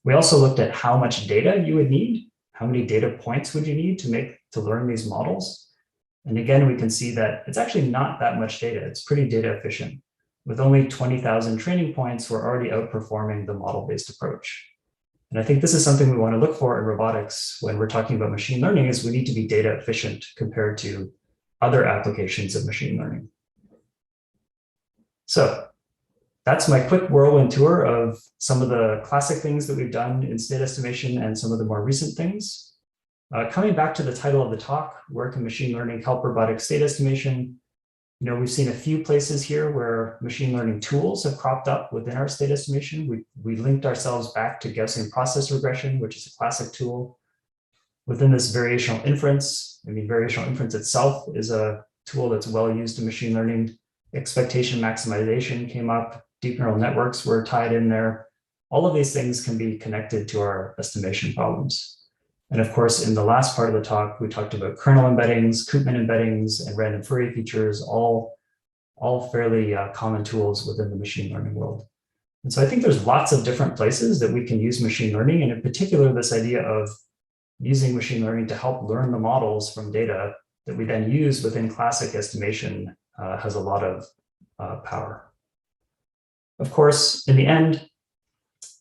We also looked at how much data you would need. How many data points would you need to learn these models? And again, we can see that it's actually not that much data. It's pretty data efficient. With only 20,000 training points, we're already outperforming the model-based approach. And I think this is something we want to look for in robotics when we're talking about machine learning, is we need to be data efficient compared to other applications of machine learning. So that's my quick whirlwind tour of some of the classic things that we've done in state estimation and some of the more recent things. Coming back to the title of the talk, where can machine learning help robotic state estimation? We've seen a few places here where machine learning tools have cropped up within our state estimation. We linked ourselves back to Gaussian process regression, which is a classic tool. Within this variational inference, variational inference itself is a tool that's well used in machine learning. Expectation maximization came up. Deep neural networks were tied in there. All of these things can be connected to our estimation problems. And of course, in the last part of the talk, we talked about kernel embeddings, Koopman embeddings, and random Fourier features, all fairly common tools within the machine learning world. And so I think there's lots of different places that we can use machine learning, and in particular, this idea of using machine learning to help learn the models from data that we then use within classic estimation has a lot of power. Of course, in the end,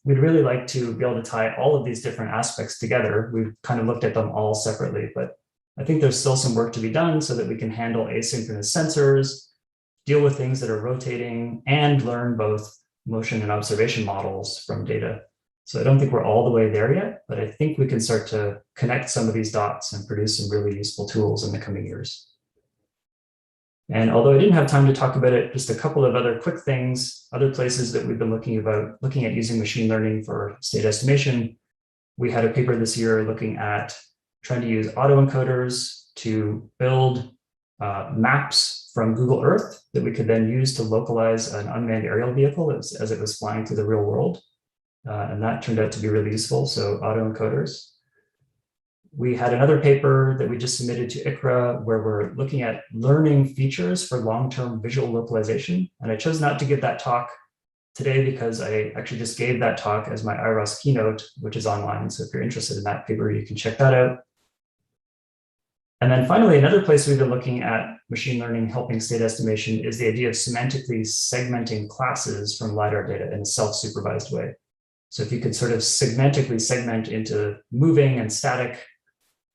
we'd really like to be able to tie all of these different aspects together. We've kind of looked at them all separately, but I think there's still some work to be done so that we can handle asynchronous sensors, deal with things that are rotating, and learn both motion and observation models from data. So I don't think we're all the way there yet, but I think we can start to connect some of these dots and produce some really useful tools in the coming years. And although I didn't have time to talk about it, just a couple of other quick things, other places that we've been looking at using machine learning for state estimation. We had a paper this year looking at trying to use autoencoders to build maps from Google Earth that we could then use to localize an unmanned aerial vehicle as it was flying through the real world. and that turned out to be really useful. So autoencoders. We had another paper that we just submitted to ICRA where we're looking at learning features for long-term visual localization. And I chose not to give that talk today because I actually just gave that talk as my IROS keynote, which is online. So if you're interested in that paper, you can check that out. And then finally, another place we've been looking at machine learning helping state estimation is the idea of semantically segmenting classes from LiDAR data in a self-supervised way. So if you could sort of semantically segment into moving and static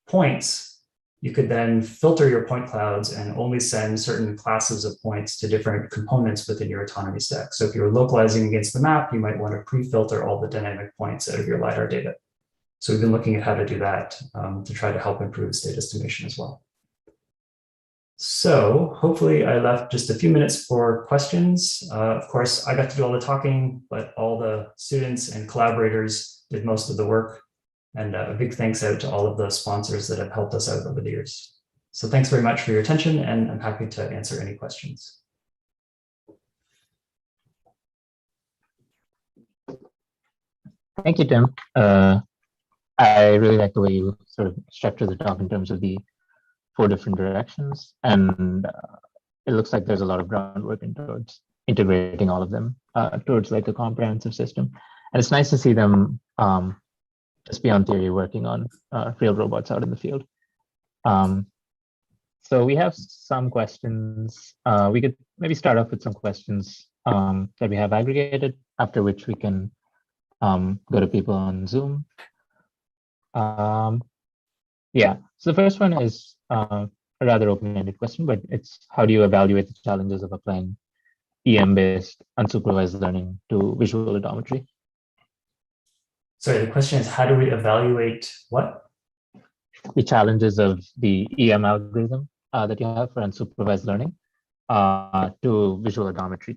points, you could then filter your point clouds and only send certain classes of points to different components within your autonomy stack. So if you're localizing against the map, you might want to pre-filter all the dynamic points out of your LiDAR data. So we've been looking at how to do that to try to help improve state estimation as well. So hopefully I left just a few minutes for questions. Of course, I got to do all the talking, but all the students and collaborators did most of the work. And a big thanks out to all of the sponsors that have helped us out over the years. So thanks very much for your attention, and I'm happy to answer any questions.
Thank you, Tim. I really like the way you sort of structure the talk in terms of the 4 different directions. And it looks like there's a lot of groundwork towards integrating all of them towards like a comprehensive system. And it's nice to see them just beyond theory working on real robots out in the field. So we have some questions. We could maybe start off with some questions that we have aggregated, after which we can go to people on Zoom. Yeah, so the first one is a rather open-ended question, but it's how do you evaluate the challenges of applying EM-based unsupervised learning to visual odometry?
Sorry, the question is how do we evaluate what?
The challenges of the EM algorithm that you have for unsupervised learning to visual odometry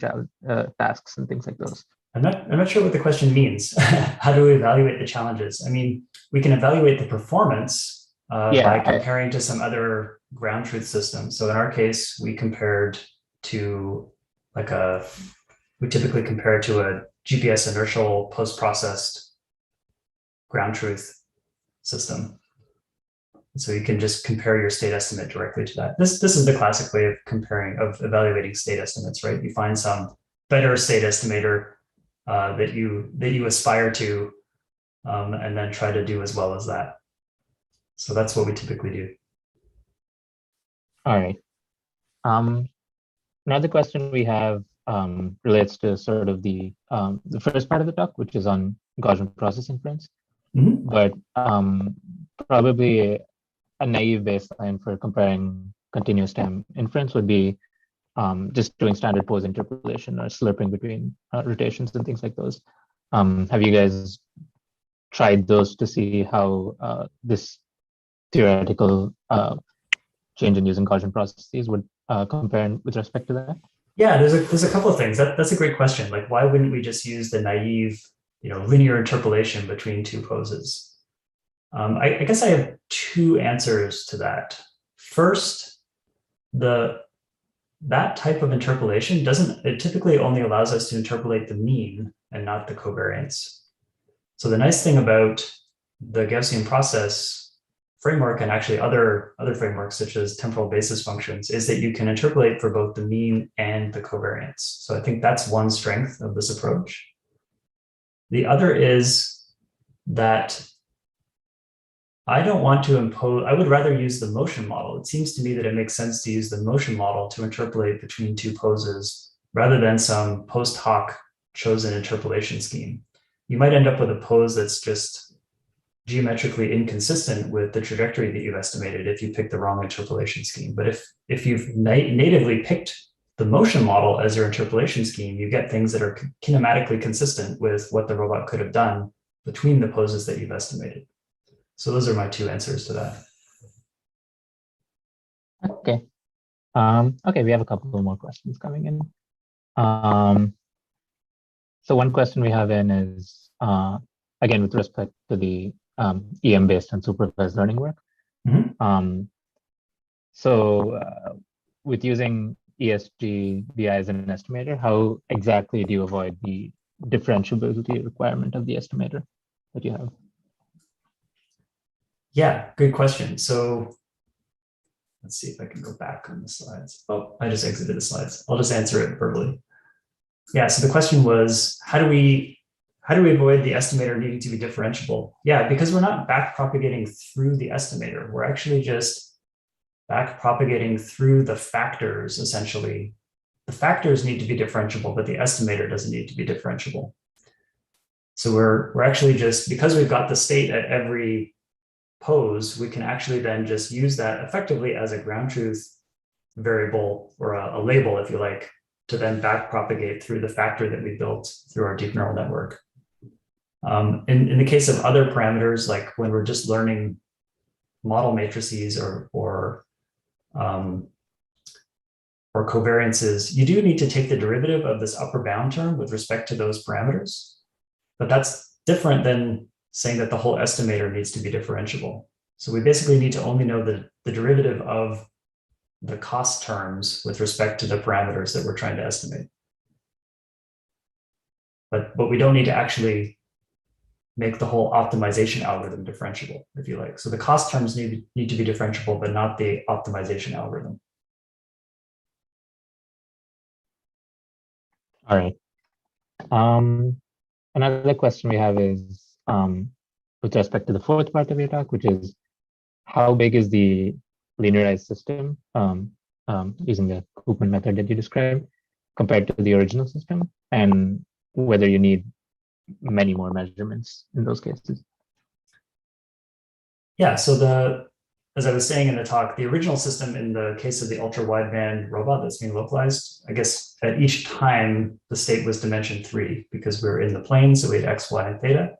tasks and things like those.
I'm not sure what the question means. How do we evaluate the challenges? I mean, we can evaluate the performance by comparing to some other ground truth systems. So in our case, we compared to we typically compare to a GPS inertial post-processed ground truth system. So you can just compare your state estimate directly to that. This is the classic way of evaluating state estimates, right? You find some better state estimator that you aspire to, and then try to do as well as that. So that's what we typically do.
All right. Another question we have relates to sort of the first part of the talk, which is on Gaussian process inference. Mm-hmm. But probably a naive baseline for comparing continuous time inference would be just doing standard pose interpolation or slurping between rotations and things like those. Have you guys tried those to see how this theoretical change in using Gaussian processes would compare with respect to that?
Yeah, there's a couple of things. That's a great question. Like, why wouldn't we just use the naive, linear interpolation between 2 poses? I guess I have 2 answers to that. First, that type of interpolation it typically only allows us to interpolate the mean and not the covariance. So the nice thing about the Gaussian process framework and actually other frameworks such as temporal basis functions is that you can interpolate for both the mean and the covariance. So I think that's one strength of this approach. The other is that I don't want to impose, I would rather use the motion model. It seems to me that it makes sense to use the motion model to interpolate between 2 poses rather than some post hoc chosen interpolation scheme. You might end up with a pose that's just geometrically inconsistent with the trajectory that you've estimated if you pick the wrong interpolation scheme. But if you've natively picked the motion model as your interpolation scheme, you get things that are kinematically consistent with what the robot could have done between the poses that you've estimated. So those are my 2 answers to that.
Okay. Okay, we have a couple more questions coming in. So one question we have in is, again, with respect to the EM-based and supervised learning work. Mm-hmm. With using ESG BI as an estimator, how exactly do you avoid the differentiability requirement of the estimator that you have?
Yeah, good question. So let's see if I can go back on the slides. Oh, I just exited the slides. I'll just answer it verbally. Yeah, so the question was, how do we avoid the estimator needing to be differentiable? Yeah, because we're not back propagating through the estimator. We're actually just back propagating through the factors, essentially. The factors need to be differentiable, but the estimator doesn't need to be differentiable. So we're actually just, because we've got the state at every pose, we can actually then just use that effectively as a ground truth variable, or a label, if you like, to then back propagate through the factor that we built through our deep neural network. In the case of other parameters, like when we're just learning model matrices or covariances, you do need to take the derivative of this upper bound term with respect to those parameters. But that's different than saying that the whole estimator needs to be differentiable. So we basically need to only know the derivative of the cost terms with respect to the parameters that we're trying to estimate. But we don't need to actually make the whole optimization algorithm differentiable, if you like. So the cost terms need to be differentiable, but not the optimization algorithm.
All right. Another question we have is with respect to the fourth part of your talk, which is how big is the linearized system using the Koopman method that you described compared to the original system, and whether you need many more measurements in those cases?
Yeah, so as I was saying in the talk, the original system in the case of the ultra wideband robot that's being localized, I guess at each time the state was dimension 3 because we were in the plane, so we had x, y, and theta.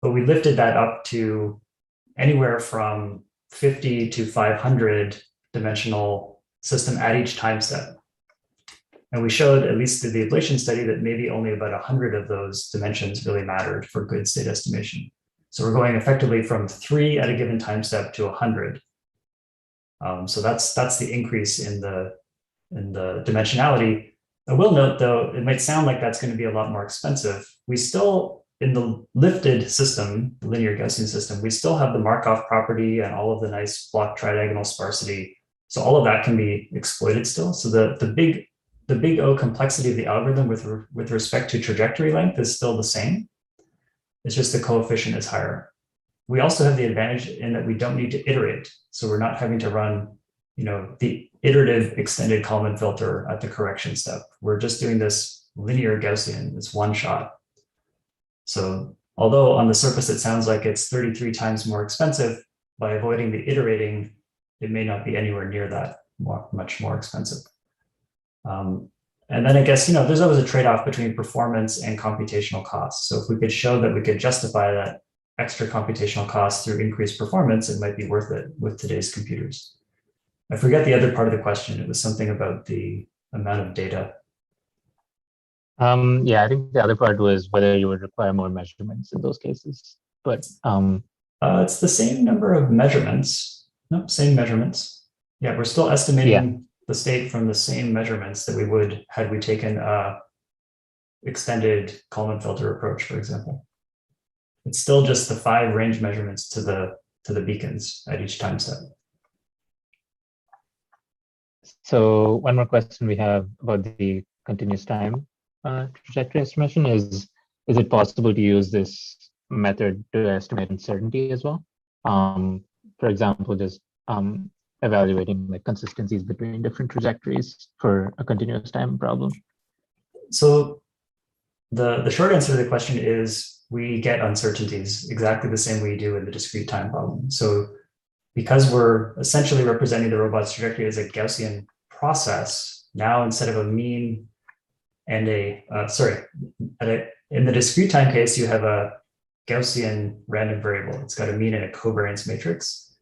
But we lifted that up to anywhere from 50 to 500 dimensional system at each time step. And we showed, at least through the ablation study, that maybe only about 100 of those dimensions really mattered for good state estimation. So we're going effectively from 3 at a given time step to 100. So that's the increase in the dimensionality. I will note, though, it might sound like that's going to be a lot more expensive. We still, in the lifted system, the linear Gaussian system, we still have the Markov property and all of the nice block tridiagonal sparsity. So all of that can be exploited still. So the big O complexity of the algorithm with respect to trajectory length is still the same. It's just the coefficient is higher. We also have the advantage in that we don't need to iterate. So we're not having to run, the iterative extended Kalman filter at the correction step. We're just doing this linear Gaussian, it's one shot. So although on the surface it sounds like it's 33 times more expensive, by avoiding the iterating, it may not be anywhere near that much more expensive. And then I guess, there's always a trade-off between performance and computational costs. So if we could show that we could justify that extra computational cost through increased performance, it might be worth it with today's computers. I forget the other part of the question. It was something about the amount of data.
Yeah, I think the other part was whether you would require more measurements in those cases. But
it's the same number of measurements. Nope, same measurements. Yeah, we're still estimating the state from the same measurements that we would had we taken a extended Kalman filter approach, for example. It's still just the 5 range measurements to the beacons at each time step.
So one more question we have about the continuous time trajectory estimation is it possible to use this method to estimate uncertainty as well? For example, just evaluating like consistencies between different trajectories for a continuous time problem?
So the short answer to the question is we get uncertainties exactly the same way you do in the discrete time problem. So because we're essentially representing the robot's trajectory as a Gaussian process, now instead of a mean and in the discrete time case, you have a Gaussian random variable. It's got a mean and a covariance matrix.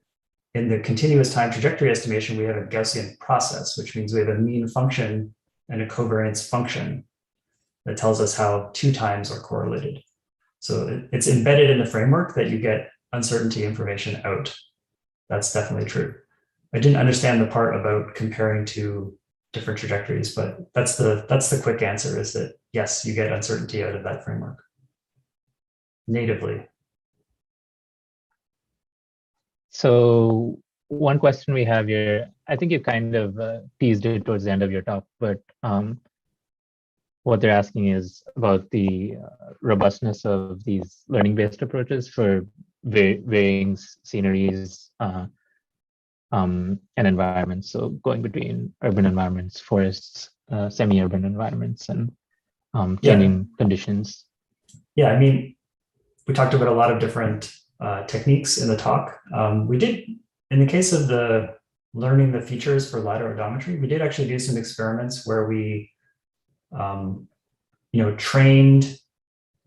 In the continuous time trajectory estimation, we have a Gaussian process, which means we have a mean function and a covariance function that tells us how 2 times are correlated. So it's embedded in the framework that you get uncertainty information out. That's definitely true. I didn't understand the part about comparing to different trajectories. But that's the quick answer, is that yes, you get uncertainty out of that framework natively.
So one question we have here, I think you kind of teased it towards the end of your talk, but what they're asking is about the robustness of these learning-based approaches for varying sceneries and environments. So going between urban environments, forests, semi-urban environments, and changing conditions.
Yeah, I mean, we talked about a lot of different techniques in the talk. We did, in the case of the learning the features for Lidar odometry, we did actually do some experiments where we trained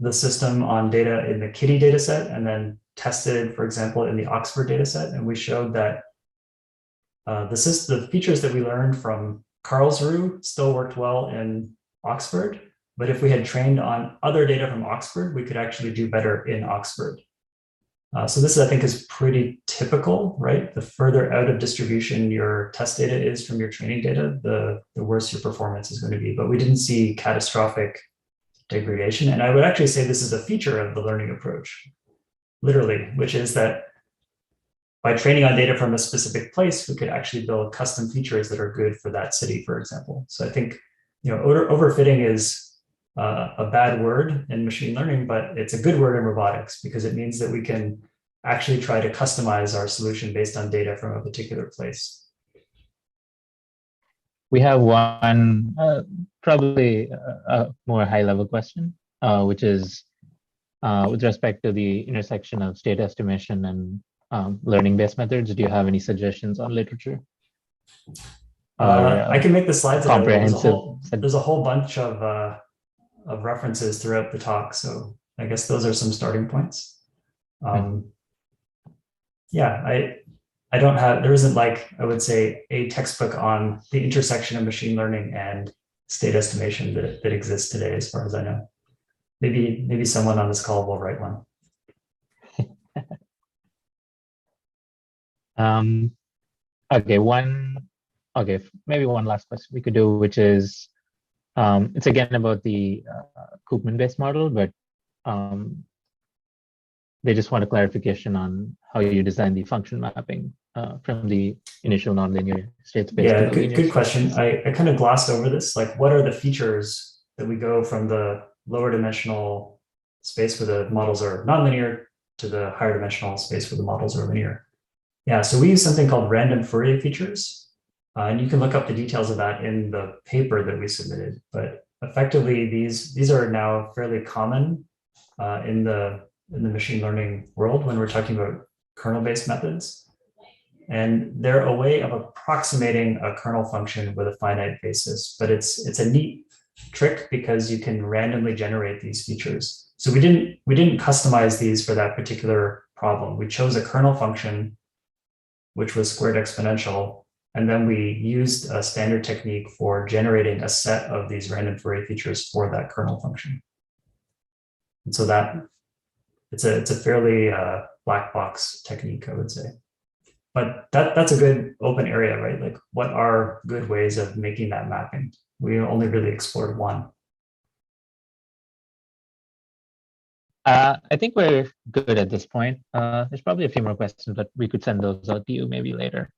the system on data in the Kitty data set and then tested, for example, in the Oxford data set. And we showed that the features that we learned from Karlsruhe still worked well in Oxford. But if we had trained on other data from Oxford, we could actually do better in Oxford. So this, I think, is pretty typical, right? The further out of distribution your test data is from your training data, the worse your performance is going to be. But we didn't see catastrophic degradation. And I would actually say this is a feature of the learning approach, literally, which is that by training on data from a specific place, we could actually build custom features that are good for that city, for example. So I think, overfitting is a bad word in machine learning, but it's a good word in robotics because it means that we can actually try to customize our solution based on data from a particular place.
We have one probably a more high-level question, which is with respect to the intersection of state estimation and learning-based methods. Do you have any suggestions on literature?
I can make the slides
available.
There's a whole bunch of references throughout the talk. So I guess those are some starting points. Yeah, there isn't, like, I would say, a textbook on the intersection of machine learning and state estimation that exists today, as far as I know. Maybe someone on this call will write one.
Okay, maybe one last question we could do, which is, it's again about the Koopman-based model, but they just want a clarification on how you design the function mapping from the initial nonlinear state space.
Yeah, good question. I kind of glossed over this. Like, what are the features that we go from the lower dimensional space where the models are nonlinear to the higher dimensional space where the models are linear? Yeah, so we use something called random Fourier features. And you can look up the details of that in the paper that we submitted. But effectively, these are now fairly common in the machine learning world when we're talking about kernel-based methods. And they're a way of approximating a kernel function with a finite basis. But it's a neat trick because you can randomly generate these features. So we didn't customize these for that particular problem. We chose a kernel function, which was squared exponential. And then we used a standard technique for generating a set of these random Fourier features for that kernel function. And so it's a fairly black box technique, I would say. But that's a good open area, right? Like, what are good ways of making that mapping? We only really explored one.
I think we're good at this point. There's probably a few more questions, but we could send those out to you maybe later.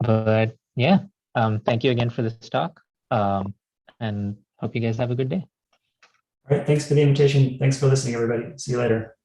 But yeah, thank you again for this talk, and hope you guys have a good day.
All right, thanks for the invitation. Thanks for listening, everybody. See you later.